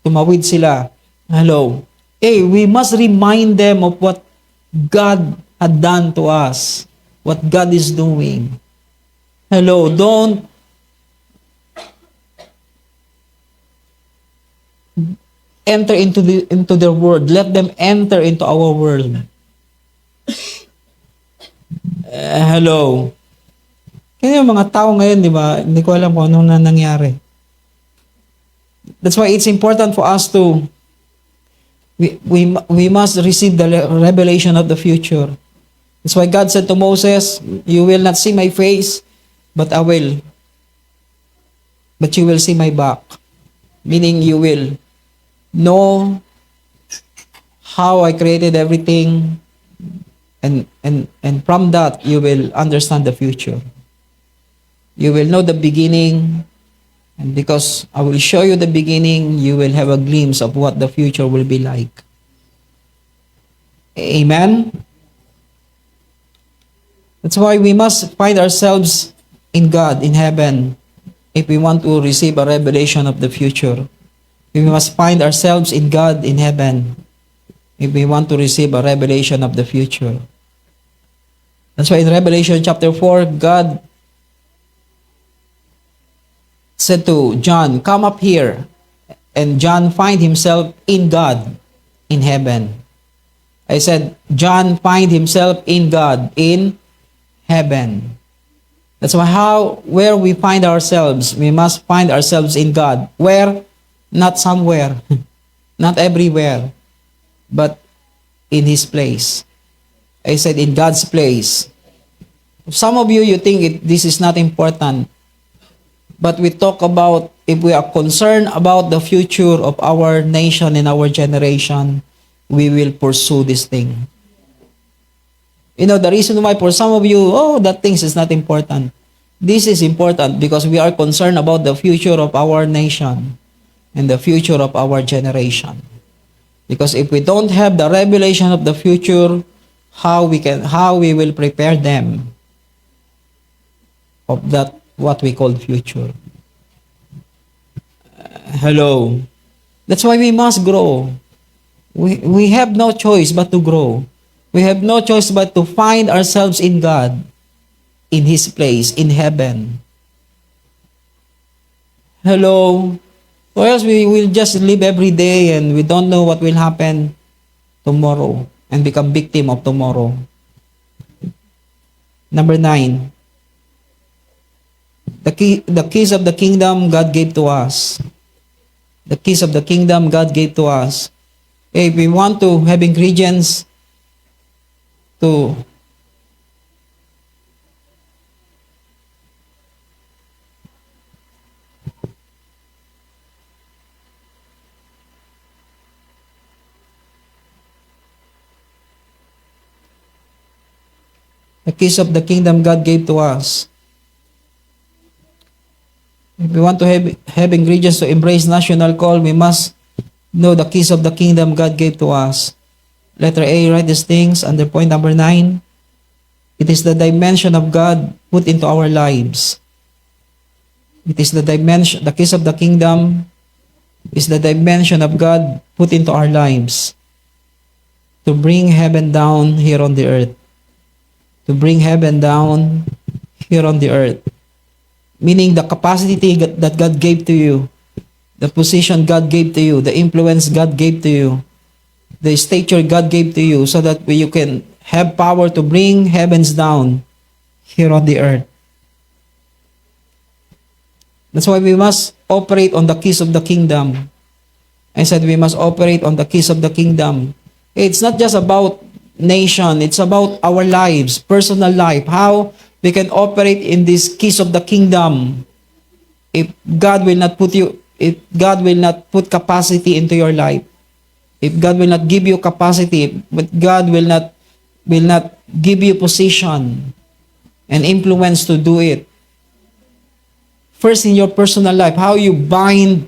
tumawid sila. Hello. We must remind them of what God had done to us. What God is doing. Hello. Don't enter into their world. Let them enter into our world. Hello. Kaya yung mga tao ngayon, di ba, hindi ko alam kung anong nangyari. That's why it's important for us to, we must receive the revelation of the future. That's why God said to Moses, you will not see my face, but I will. But you will see my back. Meaning you will know how I created everything, and from that you will understand the future. You will know the beginning, and because I will show you the beginning, you will have a glimpse of what the future will be like. Amen? That's why we must find ourselves in God, in heaven, if we want to receive a revelation of the future. We must find ourselves in God, in heaven, if we want to receive a revelation of the future. That's why in Revelation chapter 4, God said to John, come up here. And John find himself in God, in heaven. I said, John find himself in God, in heaven. That's why where we find ourselves, we must find ourselves in God. Where? Not somewhere, not everywhere, but in His place. I said in God's place. Some of you think this is not important. But we talk about, if we are concerned about the future of our nation and our generation, we will pursue this thing. You know, the reason why for some of you, that thing is not important. This is important because we are concerned about the future of our nation and the future of our generation. Because if we don't have the revelation of the future, how we will prepare them of that what we call future. Hello. That's why we must grow. We have no choice but to grow. We have no choice but to find ourselves in God, in His place, in heaven. Hello. Or else we will just live every day and we don't know what will happen tomorrow and become victim of tomorrow. Number 9. The keys of the kingdom God gave to us. The keys of the kingdom God gave to us. If we want to have ingredients to the keys of the kingdom God gave to us. If we want to have ingredients to embrace national call, we must know the keys of the kingdom God gave to us. Letter A, write these things under point number 9. It is the dimension of God put into our lives. It is the dimension, the keys of the kingdom is the dimension of God put into our lives to bring heaven down here on the earth. To bring heaven down here on the earth. Meaning the capacity that God gave to you, the position God gave to you, the influence God gave to you, the stature God gave to you, so that you can have power to bring heavens down here on the earth. That's why we must operate on the keys of the kingdom. I said we must operate on the keys of the kingdom. It's not just about nation, it's about our lives, personal life, how we can operate in these keys of the kingdom. if God will not put capacity into your life, if God will not give you capacity, but God will not give you position and influence to do it. First, in your personal life, how you bind.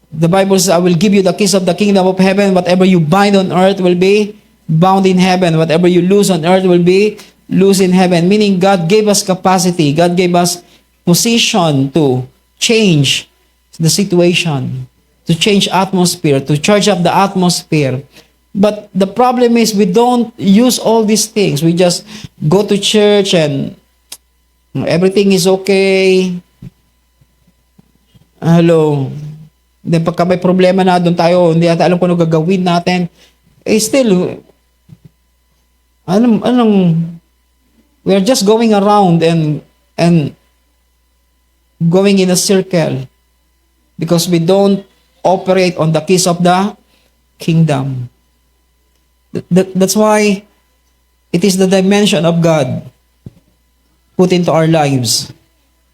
The Bible says, I will give you the keys of the kingdom of heaven. Whatever you bind on earth will be bound in heaven. Whatever you loose on earth will be loose in heaven. Meaning God gave us capacity. God gave us position to change the situation, to change atmosphere, to charge up the atmosphere. But the problem is we don't use all these things. We just go to church and everything is okay. Hello. Then pagka may problema na doon tayo, hindi natin alam kung ano gagawin natin. Still, we are just going around and going in a circle because we don't operate on the keys of the kingdom. That's why it is the dimension of God put into our lives.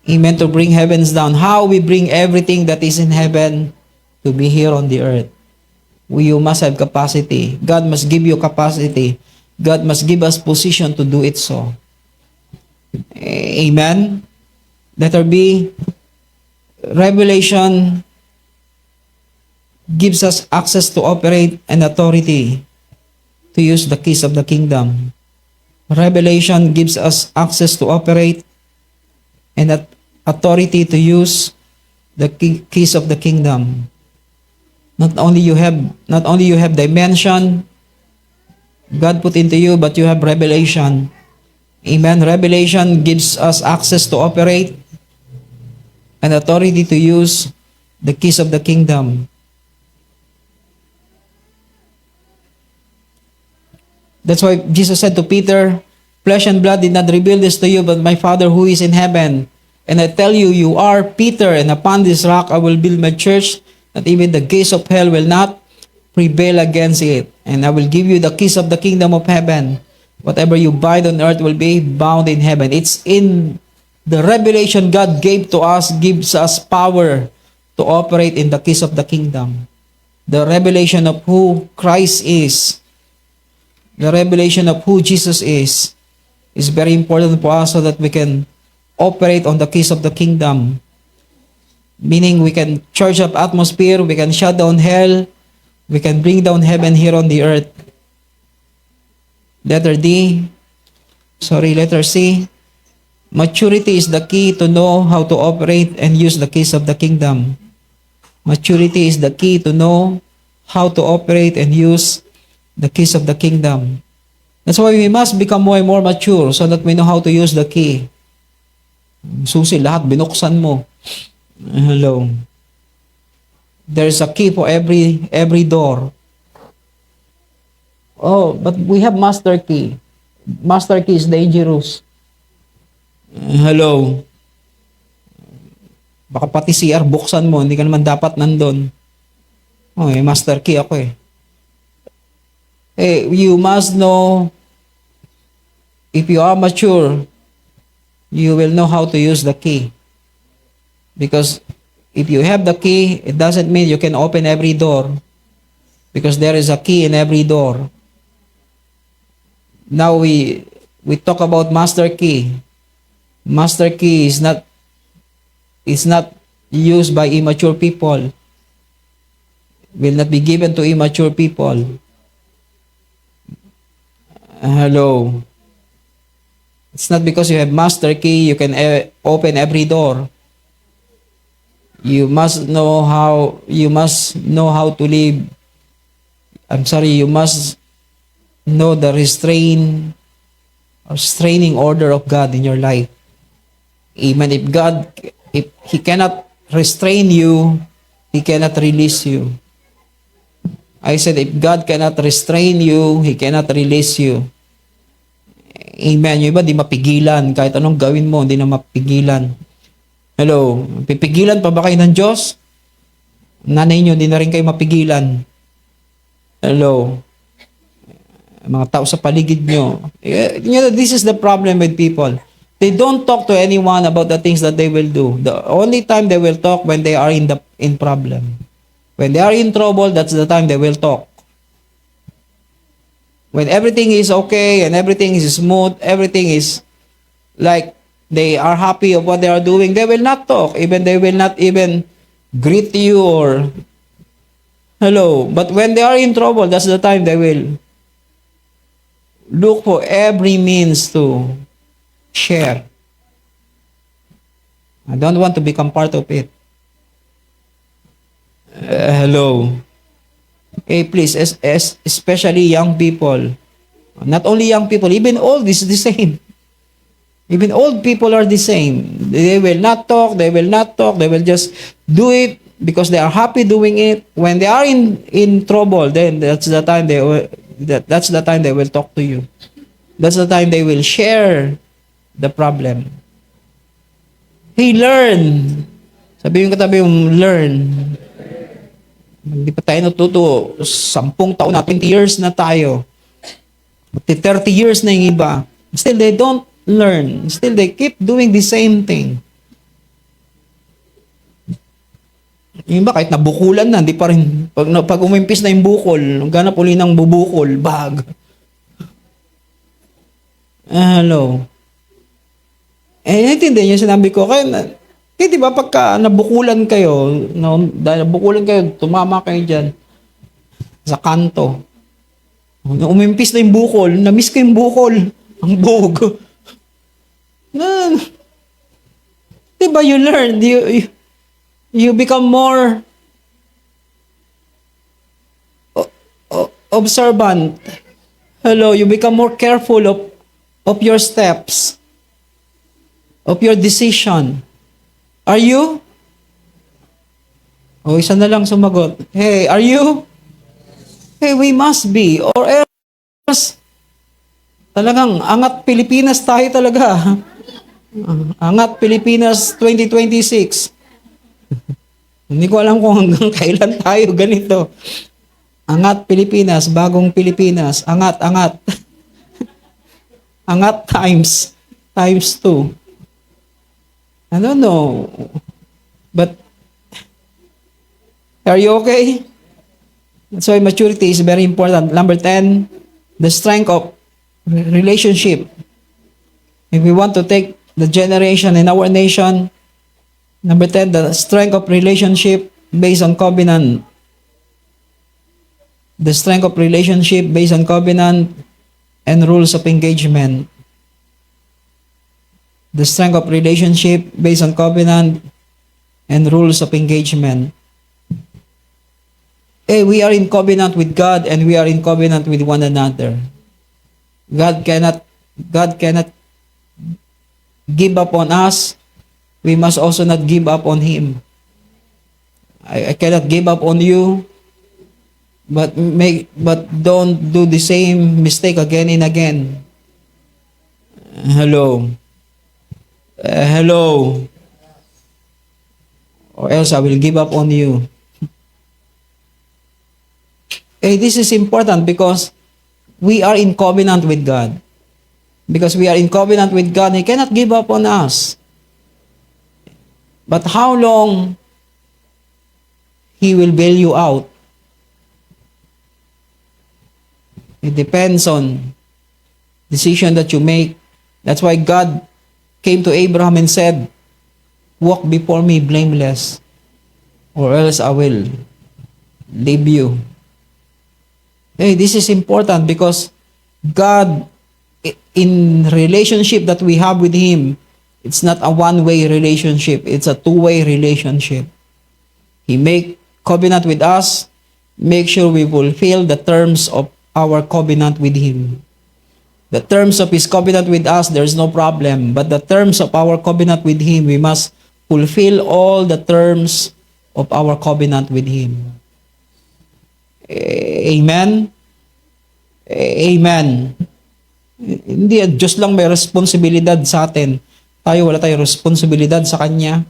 Amen. To bring heavens down. How we bring everything that is in heaven to be here on the earth. You must have capacity. God must give you capacity. God must give us position to do it so. Amen. Let there be revelation gives us access to operate and authority to use the keys of the kingdom. Revelation gives us access to operate and authority to use the keys of the kingdom. Not only you have dimension God put into you, but you have revelation. Amen. Revelation gives us access to operate and authority to use the keys of the kingdom. That's why Jesus said to Peter, flesh and blood did not reveal this to you, but my Father who is in heaven. And I tell you, you are Peter, and upon this rock I will build my church, that even the gates of hell will not prevail against it. And I will give you the keys of the kingdom of heaven. Whatever you bind on earth will be bound in heaven. It's in the revelation God gave to us, gives us power to operate in the keys of the kingdom. The revelation of who Christ is, the revelation of who Jesus is very important for us so that we can operate on the keys of the kingdom. Meaning we can charge up atmosphere, we can shut down hell, we can bring down heaven here on the earth. Letter C. Maturity is the key to know how to operate and use the keys of the kingdom. Maturity is the key to know how to operate and use the keys of the kingdom. That's why we must become more and more mature so that we know how to use the key. Susi, lahat binuksan mo. Hello. There's a key for every door. Oh, but we have master key. Master key is dangerous. Hello. Baka pati CR buksan mo, hindi ka naman dapat nandun. Oh, master key ako eh. You must know, if you are mature, you will know how to use the key. Because if you have the key, it doesn't mean you can open every door. Because there is a key in every door. Now we talk about master key. Master key is not used by immature people. Will not be given to immature people. Hello. It's not because you have master key you can open every door. You must know how to live. You must know the restraining order of God in your life. Amen. If He cannot restrain you, He cannot release you. I said, if God cannot restrain you, He cannot release you. Amen. Yung iba, di mapigilan. Kahit anong gawin mo, hindi na mapigilan. Hello. Pipigilan pa ba kayo ng Diyos? Nanay nyo, hindi na rin kayo mapigilan. Hello. Mga tao sa paligid nyo. This is the problem with people. They don't talk to anyone about the things that they will do. The only time they will talk when they are in problem. When they are in trouble, that's the time they will talk. When everything is okay and everything is smooth, everything is like they are happy of what they are doing, they will not talk. Even they will not even greet you or hello. But when they are in trouble, that's the time they will look for every means to share. I don't want to become part of it. Hello. Hey, please, especially young people. Not only young people, even old is the same. Even old people are the same. They will not talk, they will not talk, they will just do it because they are happy doing it. When they are in trouble, then that's the time that's the time they will talk to you. That's the time they will share the problem. Hey, learn. Sabi yung katabi yung learn. Hindi pa tayo natuto. 10 taon na, 20 years na tayo. 30 years na yung iba. Still, they don't learn. Still, they keep doing the same thing. Yung iba, kahit nabukulan na, hindi pa rin. Pag umimpis na yung bukol, ganap uli ng bubukol, bag. Hello. Naintindihan yung sinabi ko. Kaya di ba pagka nabukulan kayo, dahil nabukulan kayo, tumama kayo dyan sa kanto. Umimpis na yung bukol, na-miss ko yung bukol, ang buhog. Di ba you learn, you become more observant. Hello, you become more careful of your steps, of your decision. Are you? Isa na lang sumagot. Hey, are you? Hey, we must be. Or else, talagang angat Pilipinas tayo talaga. Angat Pilipinas 2026. Hindi ko alam kung hanggang kailan tayo ganito. Angat Pilipinas, bagong Pilipinas. Angat, angat. Angat times 2. I don't know. But, are you okay? That's why maturity is very important. Number 10, the strength of relationship. If we want to take the generation in our nation, number 10, the strength of relationship based on covenant. The strength of relationship based on covenant and rules of engagement. The strength of relationship based on covenant and rules of engagement. We are in covenant with God and we are in covenant with one another. God cannot give up on us. We must also not give up on Him. I cannot give up on you, but don't do the same mistake again and again. Hello. Hello. Or else I will give up on you. This is important because we are in covenant with God. Because we are in covenant with God, He cannot give up on us. But how long He will bail you out? It depends on decision that you make. That's why God came to Abraham and said, walk before me blameless, or else I will leave you. This is important because God, in relationship that we have with Him, it's not a one-way relationship. It's a two-way relationship. He make covenant with us, make sure we fulfill the terms of our covenant with Him. The terms of His covenant with us, there's no problem. But the terms of our covenant with Him, we must fulfill all the terms of our covenant with Him. Amen? Amen. Hindi, Diyos lang may responsibilidad sa atin. Tayo, wala tayong responsibilidad sa Kanya.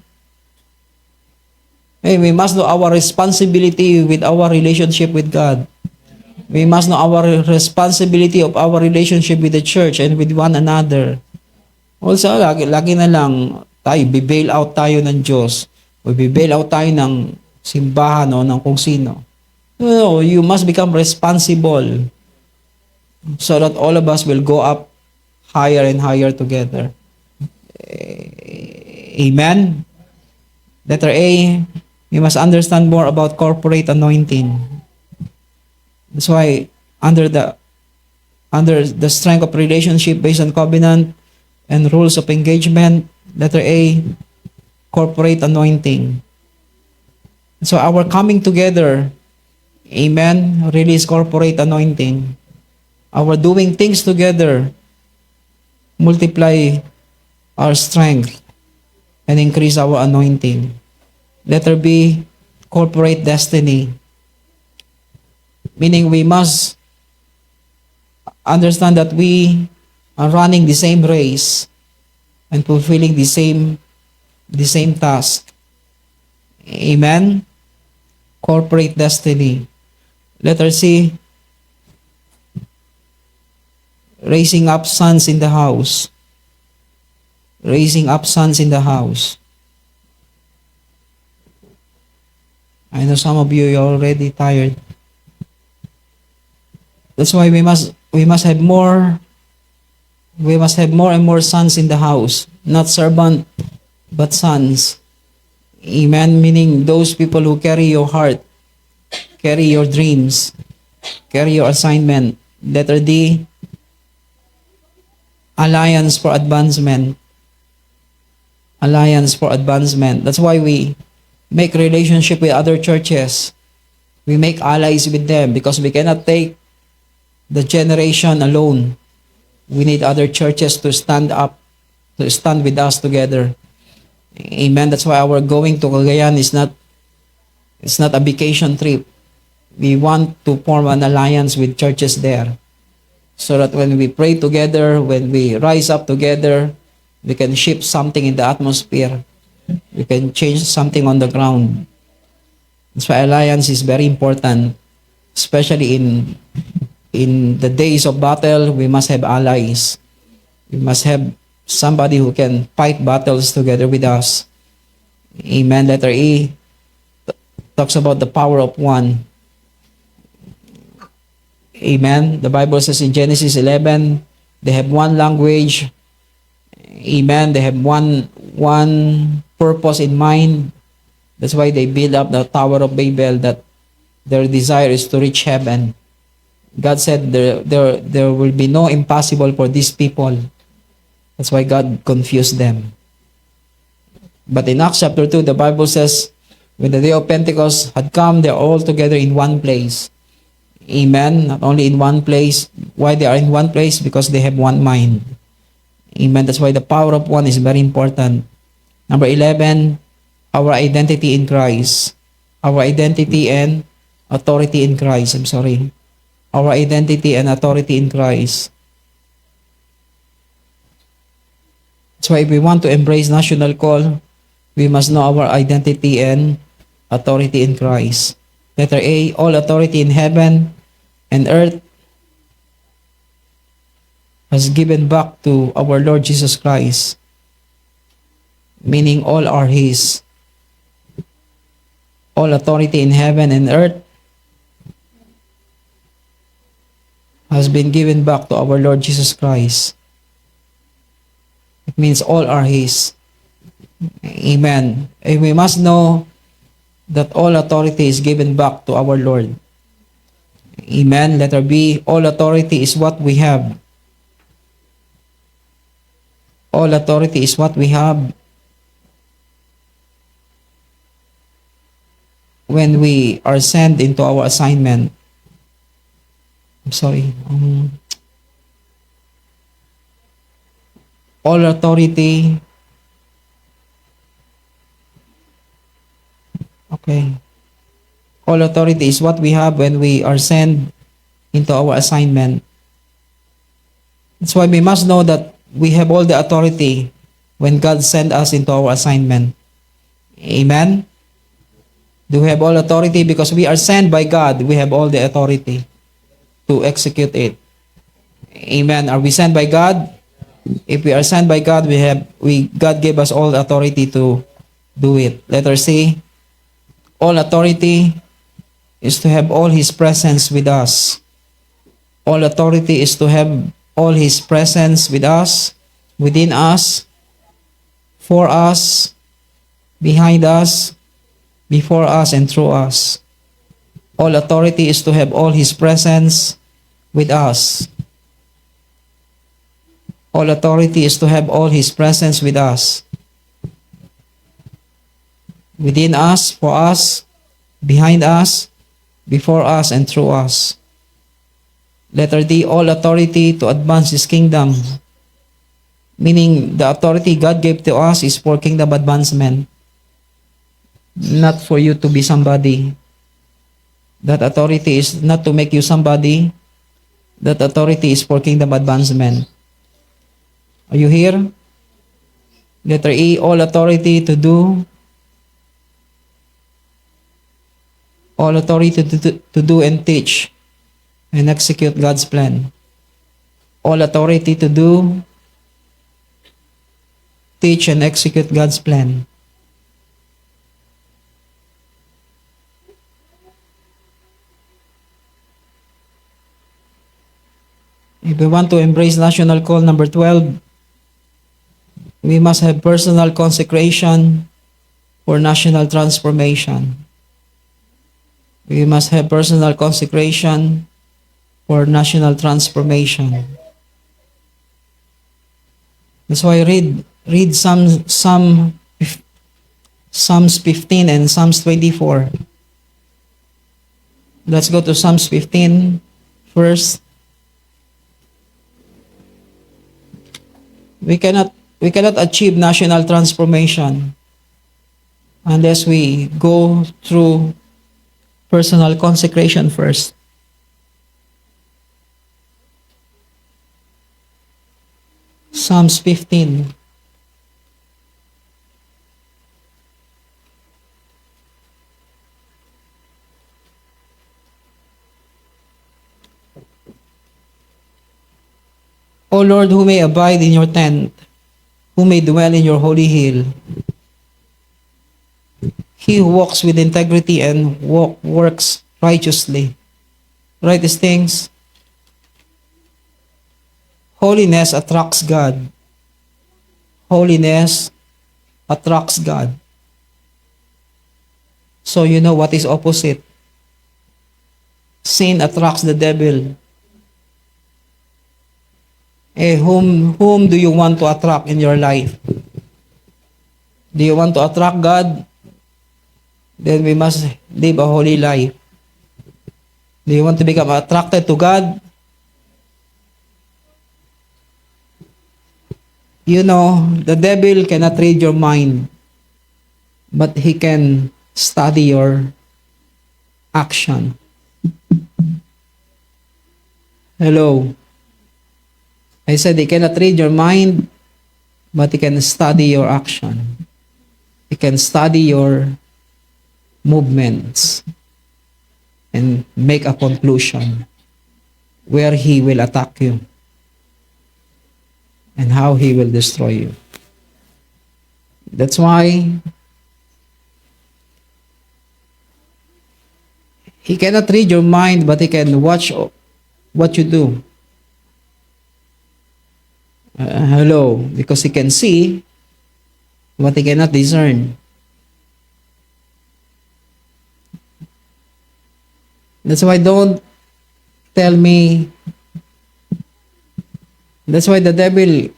We must know our responsibility with our relationship with God. We must know our responsibility of our relationship with the church and with one another. Also, lagi na lang tayo, bail out tayo ng Diyos. O bail out tayo ng simbahan o ng kung sino. No, you must become responsible so that all of us will go up higher and higher together. Amen? Letter A, we must understand more about corporate anointing. That's why under the strength of relationship based on covenant and rules of engagement, letter A, corporate anointing. So our coming together, amen, really is corporate anointing. Our doing things together multiply our strength and increase our anointing. Letter B, corporate destiny. Meaning we must understand that we are running the same race and fulfilling the same task. Amen? Corporate destiny. Letter C, raising up sons in the house. Raising up sons in the house. I know some of you are already tired. That's why we must have more and more sons in the house, not servant but sons. Amen, meaning those people who carry your heart, carry your dreams, carry your assignment. Letter D, alliance for advancement. Alliance for advancement. That's why we make relationship with other churches. We make allies with them because we cannot take the generation alone. We need other churches to stand up, to stand with us together. Amen. That's why our going to Cagayan is not a vacation trip. We want to form an alliance with churches there so that when we pray together, when we rise up together, we can shift something in the atmosphere. We can change something on the ground. That's why alliance is very important, especially in the days of battle. We must have allies. We must have somebody who can fight battles together with us. Amen. Letter E talks about the power of one. Amen. The Bible says in Genesis 11, they have one language. Amen. They have one purpose in mind. That's why they build up the Tower of Babel, that their desire is to reach heaven. God said there will be no impossible for these people. That's why God confused them. But in Acts chapter 2, the Bible says, when the day of Pentecost had come, they are all together in one place. Amen. Not only in one place. Why they are in one place? Because they have one mind. Amen. That's why the power of one is very important. Number 11, our identity in Christ. Our identity and authority in Christ. I'm sorry. Our identity and authority in Christ. That's why if we want to embrace national call, we must know our identity and authority in Christ. Letter A, all authority in heaven and earth has given back to our Lord Jesus Christ. Meaning all are His. All authority in heaven and earth has been given back to our Lord Jesus Christ. It means all are His. Amen. And we must know that all authority is given back to our Lord. Amen. Letter B, all authority is what we have. All authority is what we have when we are sent into our assignment. I'm sorry. All authority. Okay. All authority is what we have when we are sent into our assignment. That's why we must know that we have all the authority when God sent us into our assignment. Amen? Do we have all authority? Because we are sent by God, we have all the authority to execute it. Amen. Are we sent by God? If we are sent by God, God gave us all authority to do it. Letter C, all authority is to have all His presence with us. All authority is to have all His presence with us, within us, for us, behind us, before us, and through us. All authority is to have all His presence with us. All authority is to have all His presence with us. Within us, for us, behind us, before us, and through us. Letter D, all authority to advance His kingdom. Meaning, the authority God gave to us is for kingdom advancement. Not for you to be somebody. That authority is not to make you somebody. That authority is for kingdom advancement. Are you here? Letter E, all authority to do. All authority to do and teach and execute God's plan. All authority to do, teach, and execute God's plan. If we want to embrace national call number 12, we must have personal consecration for national transformation. We must have personal consecration for national transformation. That's why read Psalms 15 and Psalms 24. Let's go to Psalms 15 first. We cannot achieve national transformation unless we go through personal consecration first. Psalms 15. O Lord, who may abide in your tent, who may dwell in your holy hill, he who walks with integrity and works righteously. Righteous things. Holiness attracts God. Holiness attracts God. So you know what is opposite. Sin attracts the devil. Whom do you want to attract in your life? Do you want to attract God? Then we must live a holy life. Do you want to become attracted to God? You know, the devil cannot read your mind, but he can study your action. Hello. I said he cannot read your mind, but he can study your action. He can study your movements and make a conclusion where he will attack you and how he will destroy you. That's why he cannot read your mind, but he can watch what you do. Hello, because he can see, but he cannot discern. That's why don't tell me. That's why the devil,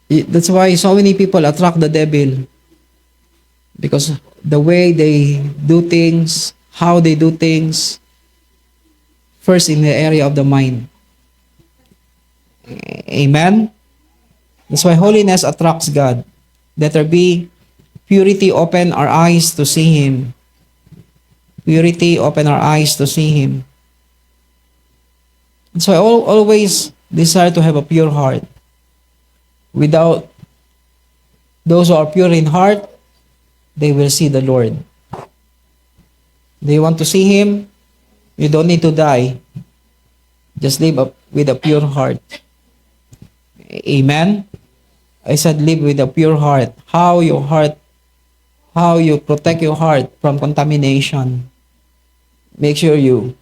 that's why so many people attract the devil. Because the way they do things, how they do things, first in the area of the mind. Amen? That's why holiness attracts God. Let there be purity, open our eyes to see Him. Purity, open our eyes to see Him. So I always desire to have a pure heart. Without those who are pure in heart, they will see the Lord. Do you want to see Him? You don't need to die. Just live up with a pure heart. Amen? I said live with a pure heart. How you protect your heart from contamination. Make sure you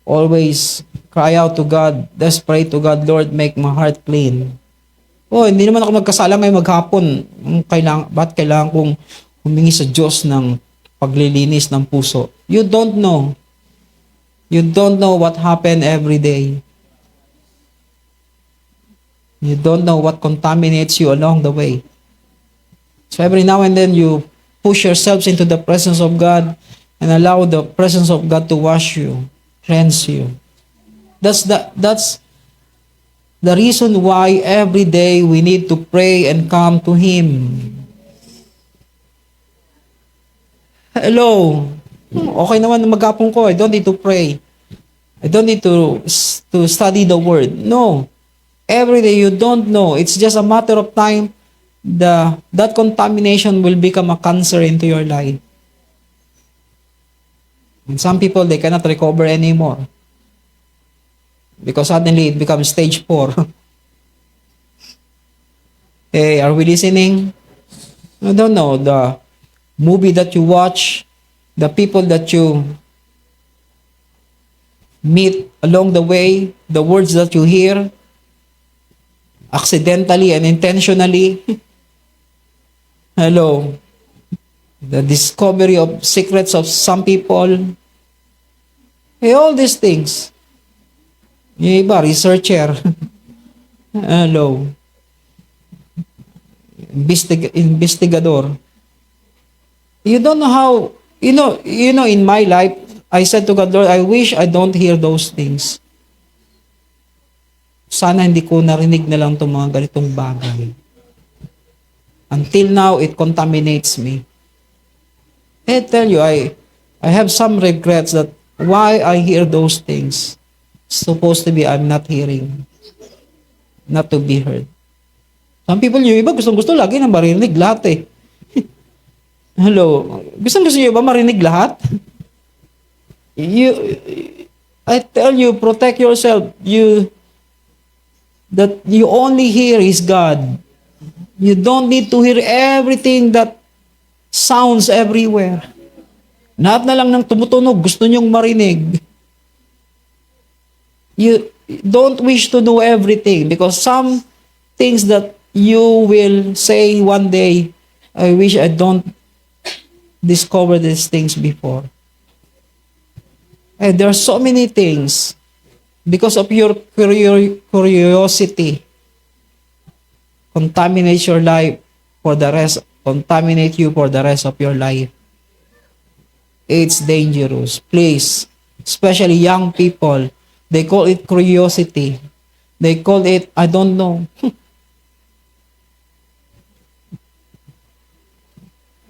always cry out to God. Just pray to God, Lord, make my heart clean. Oh, hindi naman ako nagkasala ngayong maghapon. Ba't kailangan kong humingi sa Diyos ng paglilinis ng puso? You don't know. You don't know what happened every day. You don't know what contaminates you along the way. So every now and then you push yourselves into the presence of God and allow the presence of God to wash you, cleanse you. That's the reason why every day we need to pray and come to Him. Hello. Okay naman na maghapon ko. I don't need to pray. I don't need to study the Word. No. Every day you don't know. It's just a matter of time that contamination will become a cancer into your life. And some people, they cannot recover anymore. Because suddenly it becomes stage 4. Hey, are we listening? I don't know. The movie that you watch, the people that you meet along the way, the words that you hear, accidentally and intentionally. Hello. The discovery of secrets of some people. Hey, all these things. Yung iba, researcher. Hello. Investigador. You don't know how, you know, in my life, I said to God, Lord, I wish I don't hear those things. Sana hindi ko narinig na lang itong mga ganitong bagay. Until now, it contaminates me. I tell you, I have some regrets that why I hear those things. Supposed to be, I'm not hearing. Not to be heard. Some people, yung iba, gustong-gusto lagi na marinig lahat eh. Hello? Gustong-gusto nyo ba marinig lahat? I tell you, protect yourself. That you only hear is God. You don't need to hear everything that sounds everywhere. Lahat na lang ng tumutunog, gusto nyong marinig. You don't wish to know everything because some things that you will say one day, I wish I don't discover these things before. And there are so many things because of your curiosity contaminate your life for the rest, contaminate you for the rest of your life. It's dangerous. Please, especially young people, they call it curiosity. They call it, I don't know.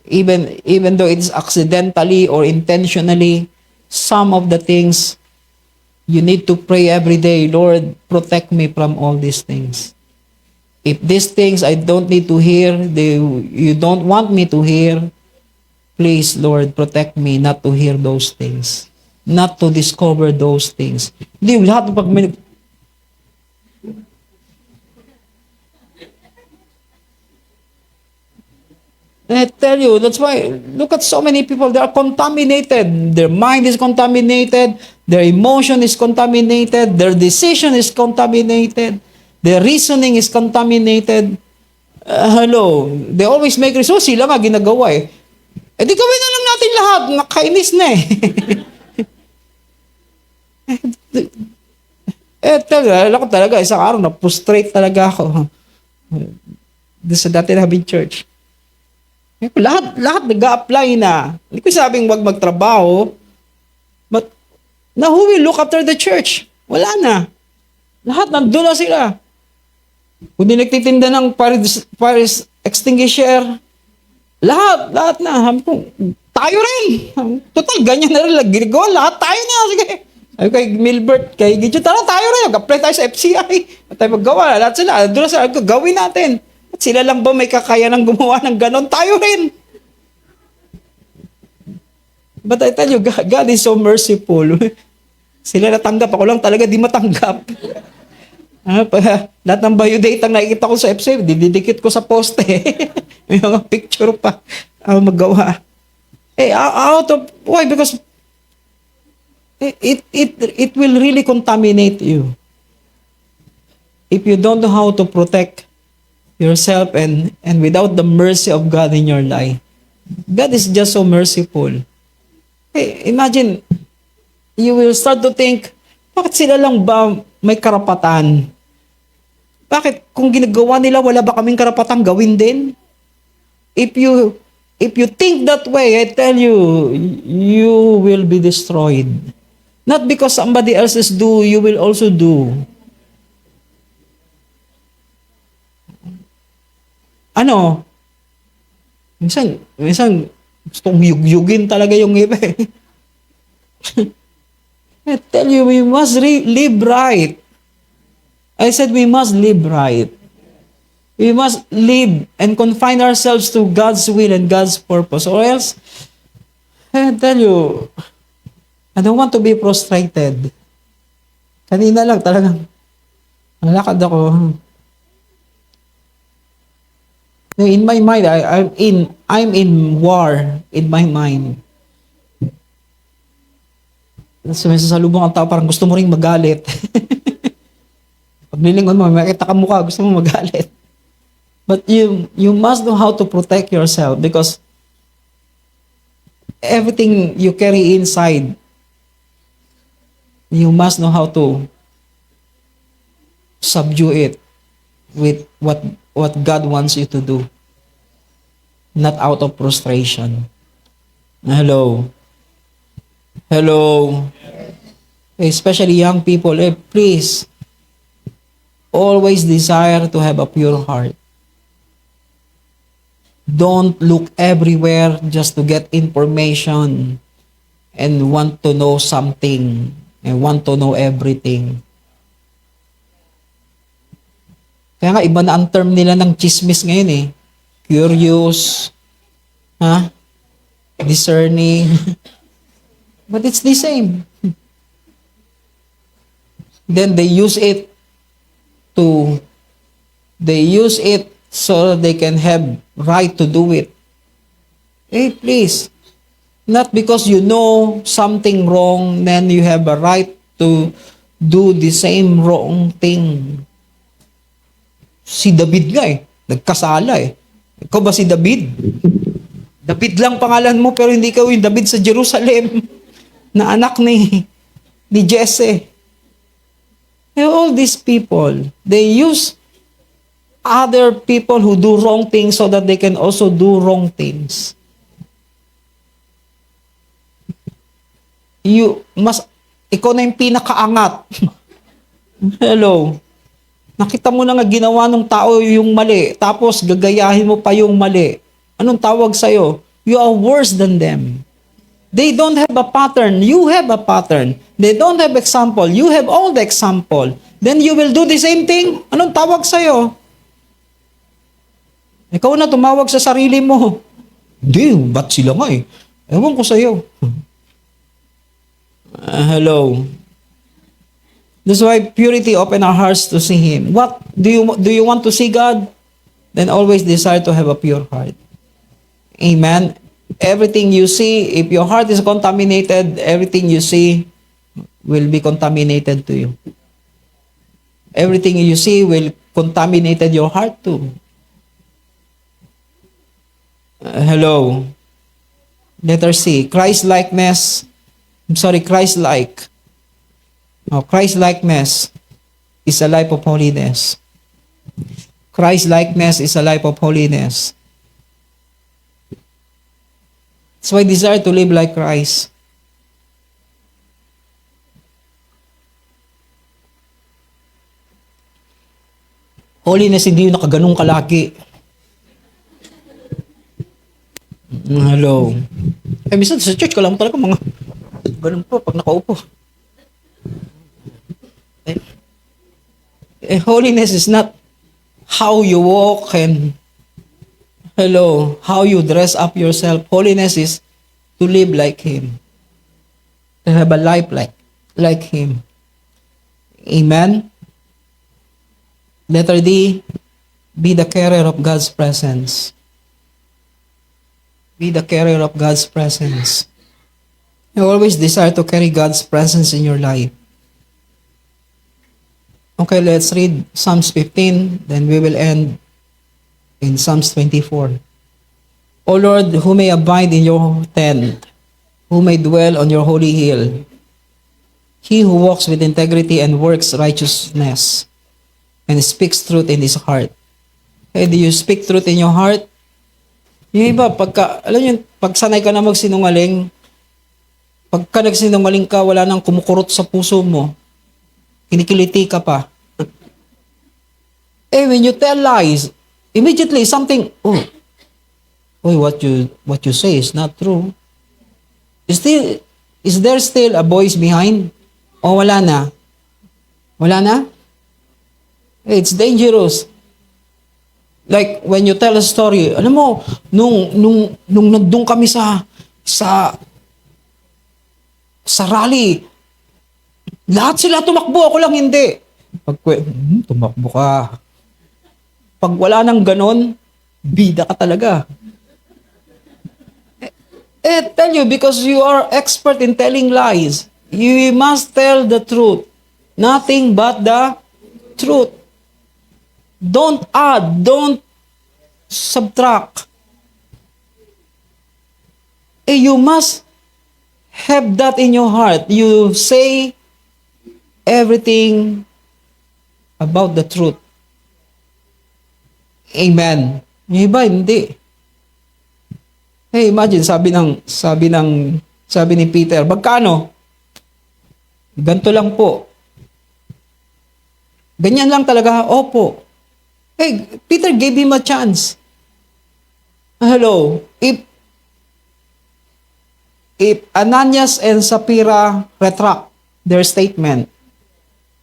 Even though it's accidentally or intentionally, some of the things you need to pray every day, Lord, protect me from all these things. If these things I don't need to hear, you don't want me to hear, please, Lord, protect me not to hear those things. Not to discover those things. Hindi, lahat pag may... I tell you, that's why, look at so many people, they are contaminated. Their mind is contaminated. Their emotion is contaminated. Their decision is contaminated. Their reasoning is contaminated. Hello, they always make resource. Sila nga ginagawa eh. Eh di gawin na lang natin lahat. Nakainis na eh. Alam ko talaga, isang araw na frustrate talaga ako. Doon sa dati namin church. Lahat nag-a-apply na. Hindi ko sabing wag magtrabaho. But, now who will look after the church? Wala na. Lahat nandun na sila. Kung di nagtitinda ng fire extinguisher, lahat na. Tayo rin. Total, ganyan na rin. Ginagawa, lahat tayo na. Sige. Ay, kay Milbert, kay Gidyo, tayo rin. Mag-apply tayo sa FCI. At tayo maggawa. Lahat sila. Doon sa gawin natin. At sila lang ba may kakayanang gumawa ng ganon? Tayo rin. But I tell you, God is so merciful. Sila natanggap. Ako lang talaga di matanggap. Lahat ng biodata ang nakikita ko sa FCF, dididikit ko sa poste. May mga picture pa. Magawa. Out of, why? Because it will really contaminate you. If you don't know how to protect yourself and without the mercy of God in your life. God is just so merciful. Imagine, you will start to think, bakit sila lang ba may karapatan? Bakit kung ginagawa nila, wala ba kaming karapatang gawin din? If you think that way, I tell you, you will be destroyed. Not because somebody else's do, you will also do. Minsan gustong yugyugin talaga yung iba. I tell you, we must live right. I said we must live right. We must live and confine ourselves to God's will and God's purpose. Or else, I tell you, I don't want to be frustrated. Kanina lang talagang nalakad ako. In my mind, I'm in war in my mind. So, may sasalubong ang tao, parang gusto mo ring magalit. Pag nilingon mo, makita ka mukha, gusto mo magalit. But you must know how to protect yourself because everything you carry inside, you must know how to subdue it with what God wants you to do. Not out of frustration. Hello. Especially young people, please always desire to have a pure heart. Don't look everywhere just to get information and want to know something and want to know everything. Kaya nga, iba na ang term nila ng chismis ngayon eh. Curious, discerning. But it's the same. Then they use it so they can have right to do it. Please. Not because you know something wrong, then you have a right to do the same wrong thing. Si David nga nagkasala Ikaw ba si David? David lang pangalan mo pero hindi ka yung David sa Jerusalem na anak ni Jesse. All these people, they use other people who do wrong things so that they can also do wrong things. Ikaw na yung pinakaangat. Hello. Nakita mo na nga ginawa ng tao yung mali, tapos gagayahin mo pa yung mali. Anong tawag sa'yo? You are worse than them. They don't have a pattern. You have a pattern. They don't have example. You have all the example. Then you will do the same thing. Anong tawag sa'yo? Ikaw na tumawag sa sarili mo. Hindi, ba't sila nga Ewan ko sa'yo. Hello. That's why purity open our hearts to see Him. What do you want to see God? Then always desire to have a pure heart. Amen. Everything you see, if your heart is contaminated, everything you see will be contaminated to you. Everything you see will contaminate your heart too. Hello. Letter C. Christ-like. Christ-likeness is a life of holiness. Christ-likeness is a life of holiness. So I desire to live like Christ. Holiness, hindi yung nakaganong kalaki. Hello. Minsan sa church ko lang talaga mga ganun po pag nakaupo. Holiness is not how you walk and how you dress up yourself. Holiness is to live like Him. To have a life like Him. Amen? Letter D, be the carrier of God's presence. Be the carrier of God's presence. You always desire to carry God's presence in your life. Okay, let's read Psalms 15, then we will end in Psalms 24. O Lord, who may abide in your tent, who may dwell on your holy hill, he who walks with integrity and works righteousness, and speaks truth in his heart. Hey, do you speak truth in your heart? Yung iba, alam nyo, pag sanay ka na magsinungaling, pagka nagsinungaling ka, wala nang kumukurot sa puso mo, kinikiliti ka pa. When you tell lies, immediately something, what you say is not true. Is there still a voice behind? O wala na? Wala na? It's dangerous. Like when you tell a story, alam mo, nung nandun kami sa rally, lahat sila tumakbo, ako lang hindi. Tumakbo ka. Pag wala nang ganon, bida ka talaga. Tell you, because you are expert in telling lies, you must tell the truth. Nothing but the truth. Don't add, don't subtract. You must have that in your heart. You say everything about the truth. Amen. Yung iba, hindi. Imagine, sabi ni Peter, magkano? Ganto lang po. Ganyan lang talaga, opo. Peter gave him a chance. Hello, if Ananias and Sapphira retract their statement,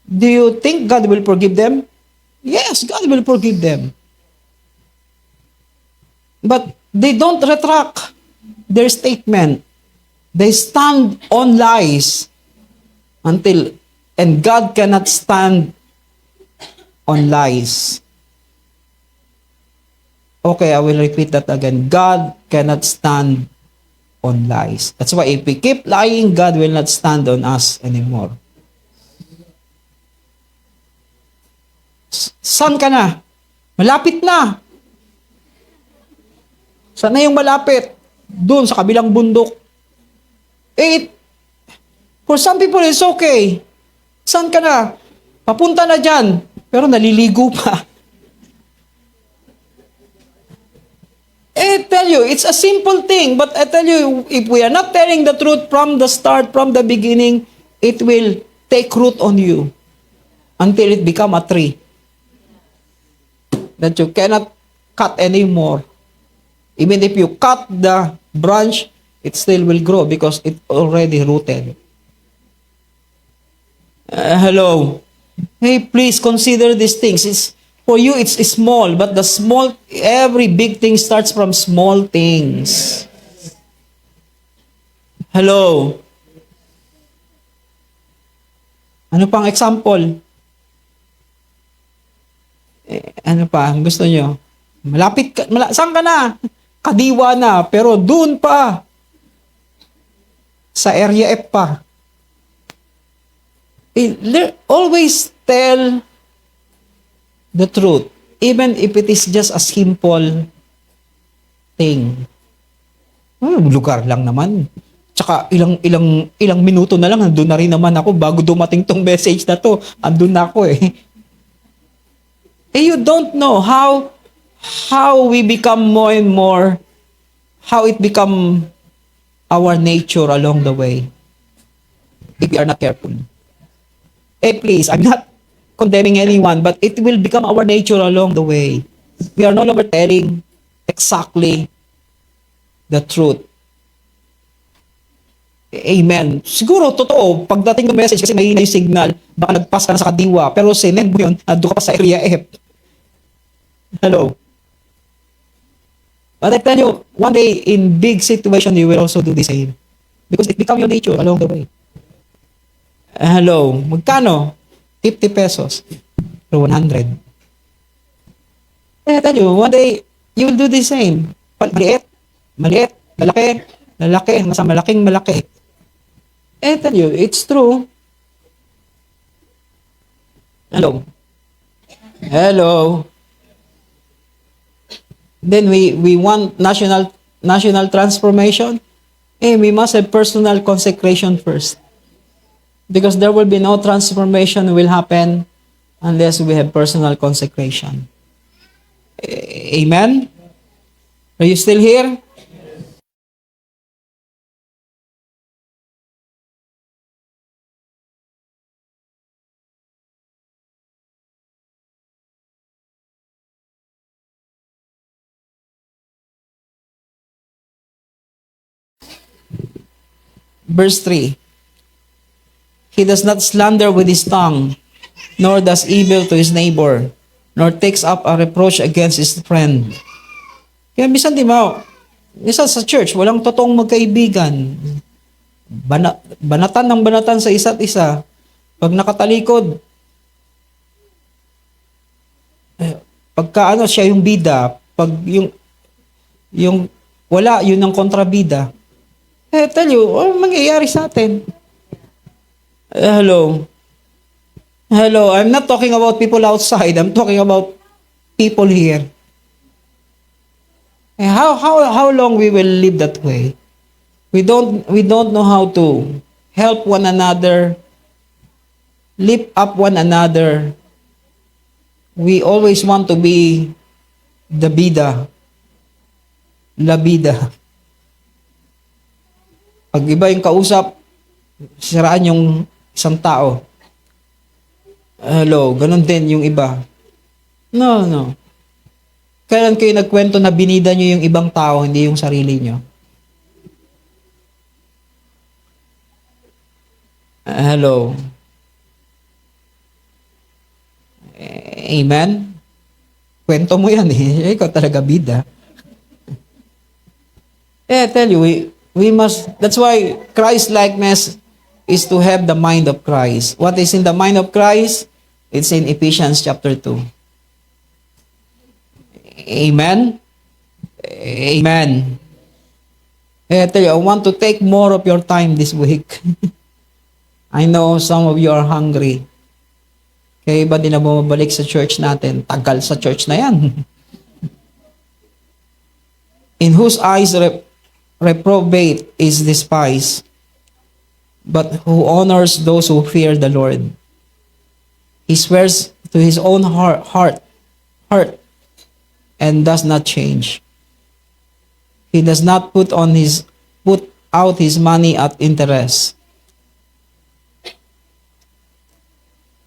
do you think God will forgive them? Yes, God will forgive them. But they don't retract their statement. They stand on lies and God cannot stand on lies. Okay, I will repeat that again. God cannot stand on lies. That's why if we keep lying, God will not stand on us anymore. Saan ka na? Malapit na. Saan na yung malapit? Doon, sa kabilang bundok. For some people, it's okay. Saan ka na? Papunta na dyan. Pero naliligo pa. I tell you, it's a simple thing. But I tell you, if we are not telling the truth from the start, from the beginning, it will take root on you until it become a tree that you cannot cut anymore. Even if you cut the branch, it still will grow because it already rooted. Hello. Please consider these things. For you, it's small, but every big thing starts from small things. Hello. Ano pang example? Ano pa? Gusto nyo? Malapit ka, saan ka na? Kadiwa na, pero dun pa. Sa area F pa. Always tell the truth, even if it is just a simple thing. Lugar lang naman. Tsaka ilang minuto na lang, andun na rin naman ako bago dumating tong message na to. Andun na ako eh. You don't know how we become more and more, how it become our nature along the way. If we are not careful. Please, I'm not condemning anyone, but it will become our nature along the way. We are no longer telling exactly the truth. Amen. Siguro, totoo, pagdating ng message, kasi may signal, baka nagpass ka na sa Kadiwa, pero sinend mo yun, nandun ka pa sa area F. Hello. But I tell you, one day, in big situation, you will also do the same. Because it becomes your nature along the way. Hello. Magkano? 50 pesos. Or 100. I tell you, one day, you will do the same. Maliit, maliit, lalaki, lalaki, mas malaking malaki. I tell you, it's true. Hello. Hello. Then we want national transformation. We must have personal consecration first. Because there will be no transformation will happen unless we have personal consecration. Amen? Are you still here? Verse 3. He does not slander with his tongue, nor does evil to his neighbor, nor takes up a reproach against his friend. Kaya minsan, di ba, minsan sa church, walang totoong magkaibigan. Banatan ng banatan sa isa't isa. Pag nakatalikod, pagka siya yung bida, pag yung wala, yun ang kontrabida. Tell you, mangyayari sa atin? Hello. Hello, I'm not talking about people outside. I'm talking about people here. How long we will live that way? We don't know how to help one another, lift up one another. We always want to be the bida, la bida. Pag iba yung kausap, siraan yung isang tao. Hello, ganun din yung iba. No. Kailan kayo nagkwento na binida nyo yung ibang tao, hindi yung sarili nyo? Hello. Amen? Kwento mo yan eh. Ikaw talaga bida. I tell you, we must, that's why Christ-likeness is to have the mind of Christ. What is in the mind of Christ? It's in Ephesians chapter 2. Amen? Amen. I tell you, I want to take more of your time this week. I know some of you are hungry. Kaya iba din na bumabalik sa church natin. Tagal sa church na yan. In whose eyes reprobate is despised, but who honors those who fear the Lord. He swears to his own heart, and does not change. He does not put out his money at interest,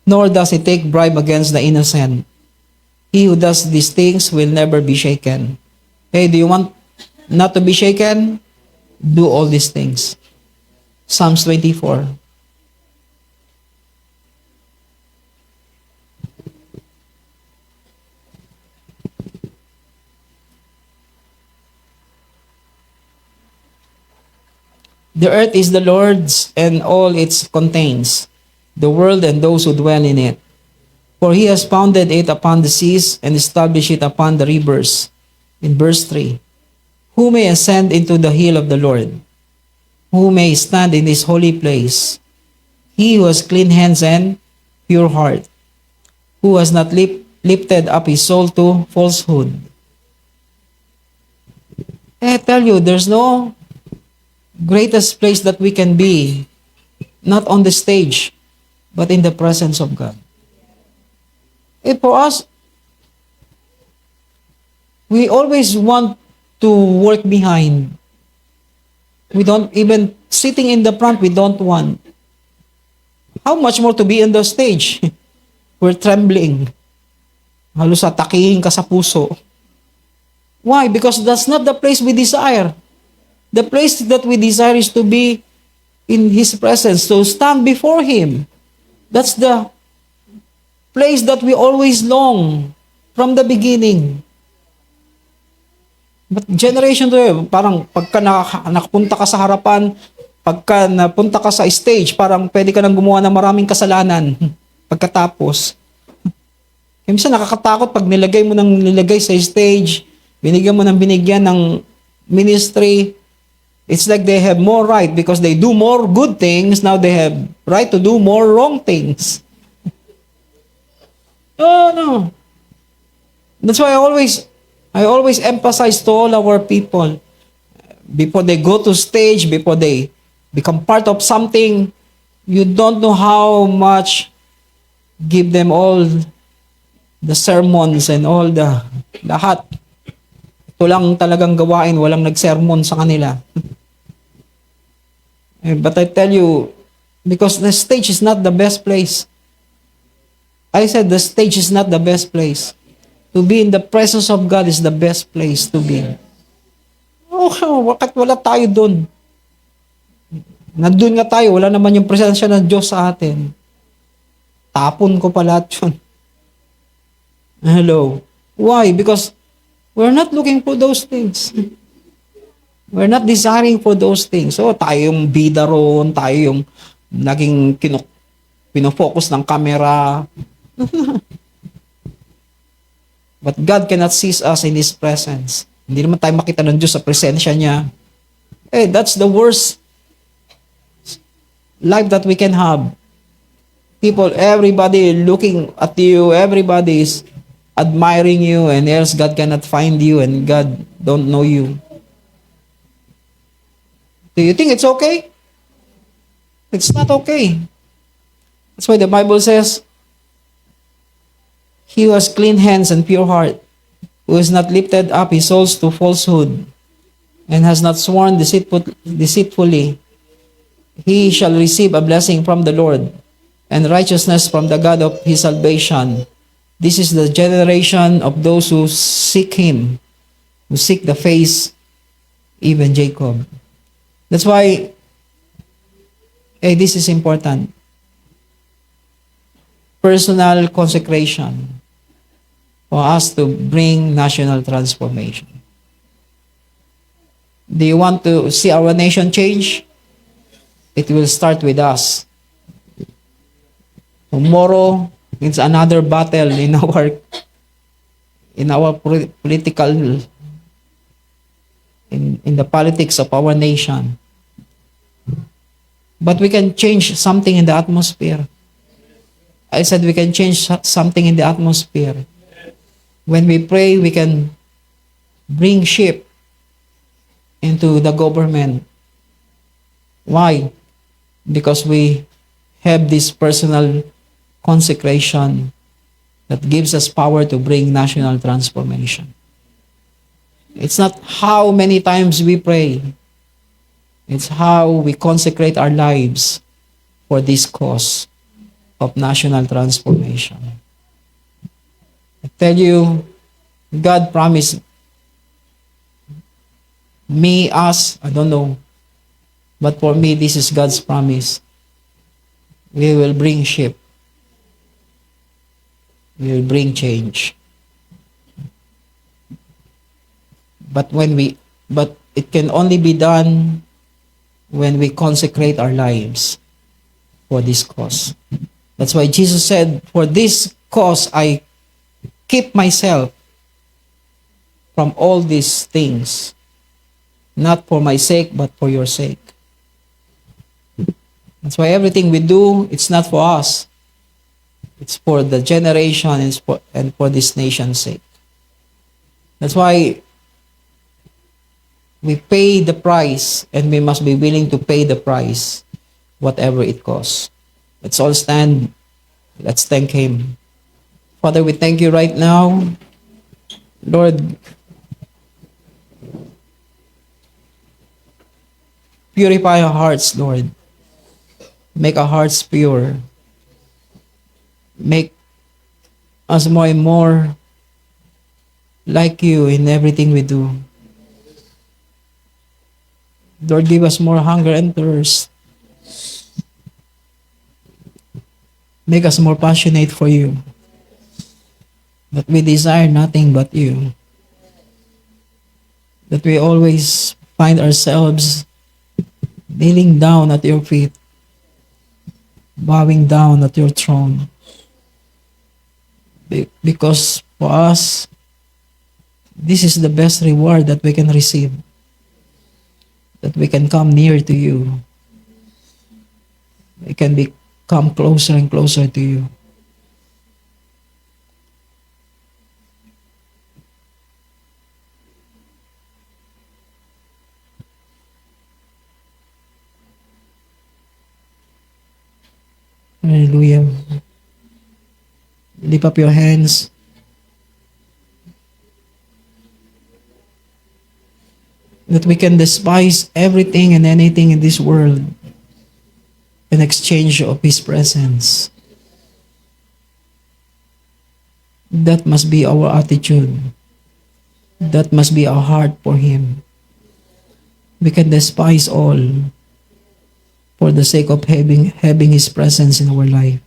nor does he take bribe against the innocent. He who does these things will never be shaken. Hey, do you want not to be shaken? Do all these things. Psalms 24. The earth is the Lord's and all it contains, the world and those who dwell in it. For he has founded it upon the seas and established it upon the rivers. In verse 3, who may ascend into the hill of the Lord? Who may stand in his holy place? He who has clean hands and pure heart, who has not lifted up his soul to falsehood. I tell you, there's no greatest place that we can be, not on the stage, but in the presence of God. For us, we always want to work behind. We don't even, sitting in the front, we don't want. How much more to be on the stage? We're trembling. Halos atakihin ka sa puso. Why? Because that's not the place we desire. The place that we desire is to be in His presence, to stand before Him. That's the place that we always long from the beginning. But generation to parang pagka nakapunta ka sa harapan, pagka napunta ka sa stage, parang pwede ka nang gumawa ng maraming kasalanan pagkatapos. Minsan nakakatakot pag nilagay sa stage, binigyan ng ministry. It's like they have more right because they do more good things. Now they have right to do more wrong things. Oh no. That's why I always emphasize to all our people before they go to stage, before they become part of something, you don't know how much give them all the sermons and all the lahat. Ito lang talagang gawain, walang nag-sermon sa kanila. But I tell you, because the stage is not the best place. I said the stage is not the best place. To be in the presence of God is the best place to be. Oh, bakit wala tayo dun? Nandun nga tayo, wala naman yung presensya ng Diyos sa atin. Tapon ko pa lahat yun. Hello. Why? Because we're not looking for those things. We're not desiring for those things. So, tayo yung bida ron, tayo yung naging pinofocus ng camera. But God cannot seize us in His presence. Hindi naman tayo makita ng Diyos sa presensya niya. That's the worst life that we can have. People, everybody looking at you, everybody is admiring you, and else God cannot find you, and God don't know you. Do you think it's okay? It's not okay. That's why the Bible says, he who has clean hands and pure heart, who has not lifted up his souls to falsehood, and has not sworn deceitfully, he shall receive a blessing from the Lord, and righteousness from the God of his salvation. This is the generation of those who seek him, who seek the face, even Jacob. That's why, this is important. Personal consecration for us to bring national transformation. Do you want to see our nation change? It will start with us. Tomorrow, it's another battle in our political, in the politics of our nation. But we can change something in the atmosphere. I said we can change something in the atmosphere. When we pray, we can bring shift into the government. Why? Because we have this personal consecration that gives us power to bring national transformation. It's not how many times we pray. It's how we consecrate our lives for this cause of national transformation. I tell you, God promised me, us, I don't know. But for me, this is God's promise. We will bring shift. We will bring change. But it can only be done when we consecrate our lives for this cause. That's why Jesus said, for this cause I keep myself from all these things, not for my sake, but for your sake. That's why everything we do, it's not for us. It's for the generation and for this nation's sake. That's why we pay the price, and we must be willing to pay the price, whatever it costs. Let's all stand. Let's thank Him. Father, we thank you right now. Lord, purify our hearts, Lord. Make our hearts pure. Make us more and more like you in everything we do. Lord, give us more hunger and thirst. Make us more passionate for you. That we desire nothing but you. That we always find ourselves kneeling down at your feet, bowing down at your throne. Because for us, this is the best reward that we can receive. That we can come near to you. We can become closer and closer to you. Hallelujah. Lift up your hands. That we can despise everything and anything in this world in exchange of His presence. That must be our attitude. That must be our heart for Him. We can despise all for the sake of having His presence in our life.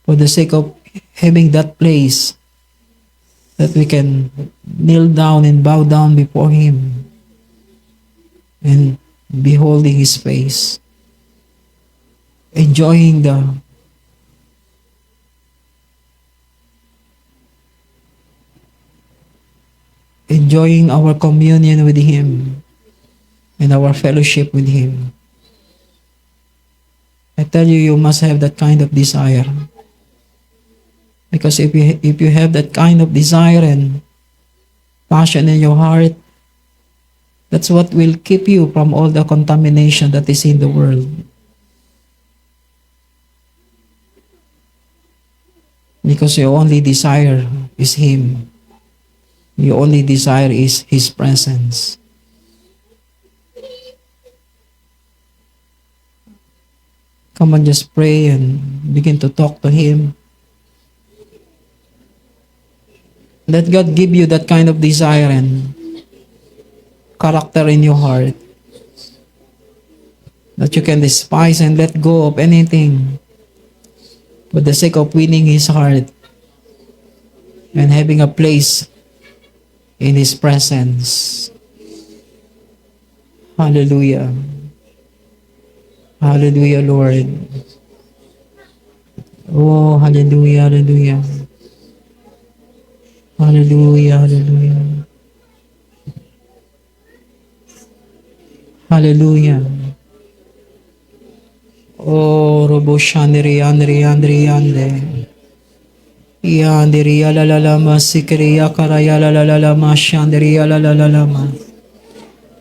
For the sake of having that place that we can kneel down and bow down before Him and beholding His face, enjoying our communion with Him and our fellowship with Him. I tell you, you must have that kind of desire. Because if you have that kind of desire and passion in your heart, that's what will keep you from all the contamination that is in the world. Because your only desire is Him. Your only desire is His presence. Come on, just pray and begin to talk to Him. Let God give you that kind of desire and character in your heart, that you can despise and let go of anything for the sake of winning His heart and having a place in His presence. Hallelujah. Hallelujah, Lord. Oh, hallelujah, hallelujah. Hallelujah, hallelujah. Hallelujah. Oh, Robo Shandri, Andri, Andri, Ande. Yandri, Alalalama, Sikri, Yakaraya, Lalalama, Shandri, Alalalama.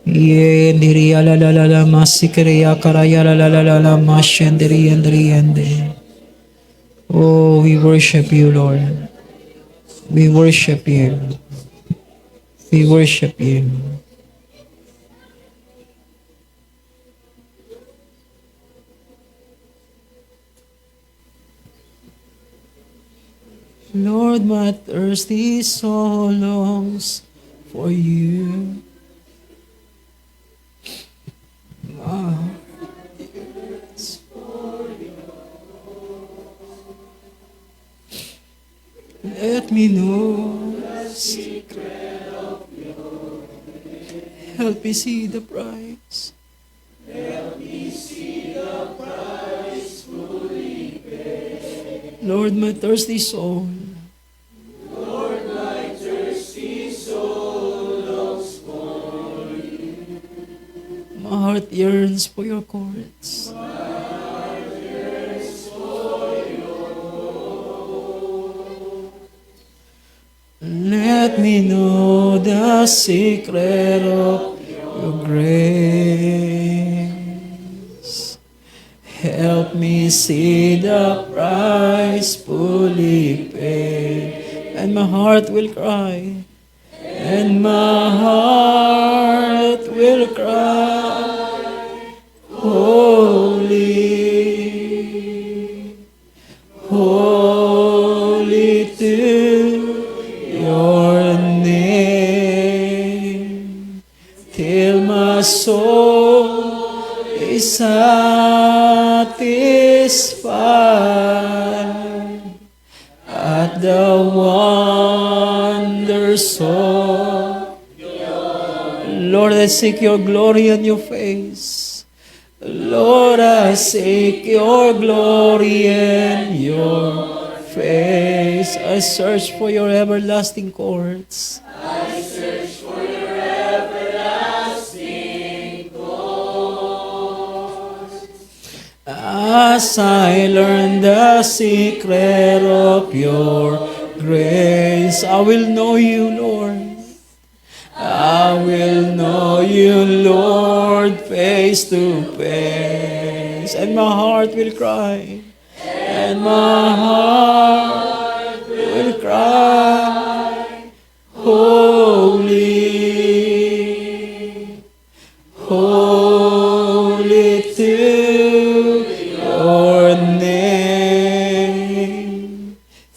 Yendri, Alalalama, Sikri, Yakaraya, Lalalama, Shandri, Andri, Ande. Oh, we worship you, Lord. We worship you. We worship you. Lord, my thirsty soul longs for you. Let me know the secret of your name. Help me see the price. Help me see the price fully paid. Lord, my thirsty soul. Lord, my thirsty soul longs for you. My heart yearns for your courts. Let me know the secret of your grace. Help me see the price fully paid. And my heart will cry. And my heart will cry. Holy, holy to your name, till my soul is satisfied at the wonders of Lord, I seek your glory and your face. Lord, I seek your glory and your face. I search for your everlasting courts. As I learn the secret of your grace, I will know you, Lord. I will know you, Lord, face to face. And my heart will cry. And my heart will cry. Holy, holy to your name,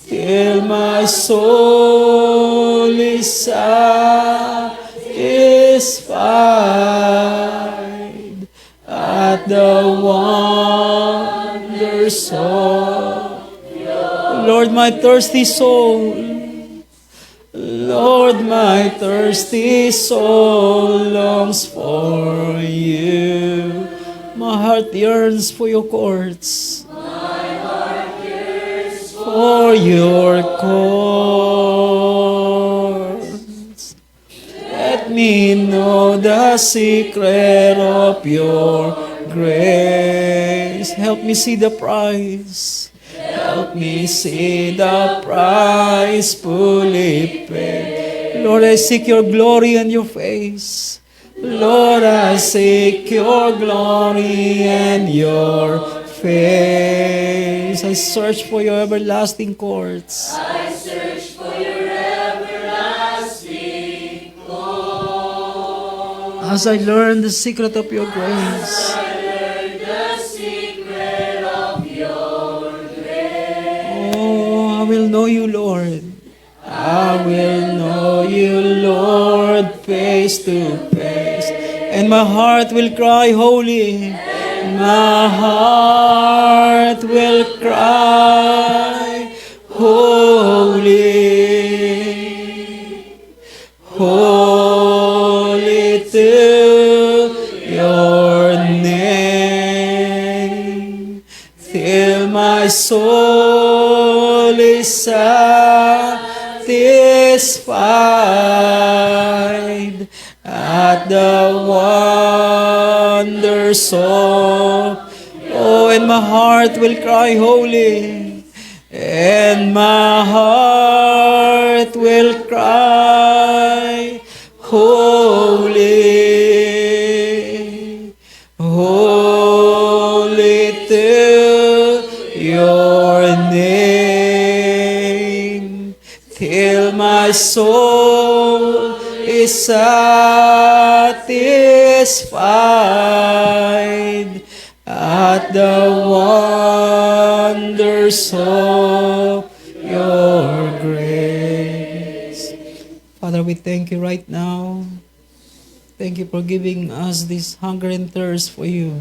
till my soul is satisfied at the wonders of Lord, my thirsty soul. Lord, my thirsty soul longs for you. My heart yearns for your courts. For your courts. Let me know the secret of your grace. Help me see the price. Help me see the price fully paid. Lord, I seek your glory and your face. Lord, I seek your glory and your face. I search for your everlasting courts. I search for your everlasting courts. As I learn the secret of your grace. I will know you, Lord. I will know you, Lord, face to face. And my heart will cry, holy. My heart will cry, holy. Holy to your name. Till my soul is satisfied at the wonders of, oh, and my heart will cry holy, and my heart will cry holy, holy to your name, till my soul is satisfied at the wonders of your grace. Father, we thank you right now. Thank you for giving us this hunger and thirst for you,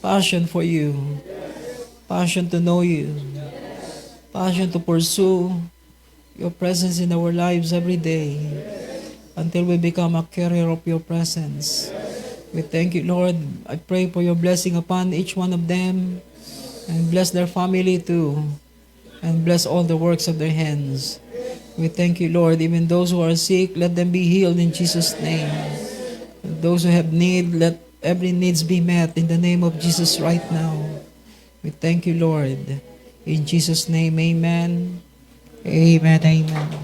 passion for you, passion to know you, passion to pursue your presence in our lives every day until we become a carrier of your presence. We thank you, Lord. I pray for your blessing upon each one of them and bless their family too and bless all the works of their hands. We thank you, Lord. Even those who are sick, let them be healed in Jesus' name. And those who have need, let every needs be met in the name of Jesus right now. We thank you, Lord. In Jesus' name, amen. Amen, amen.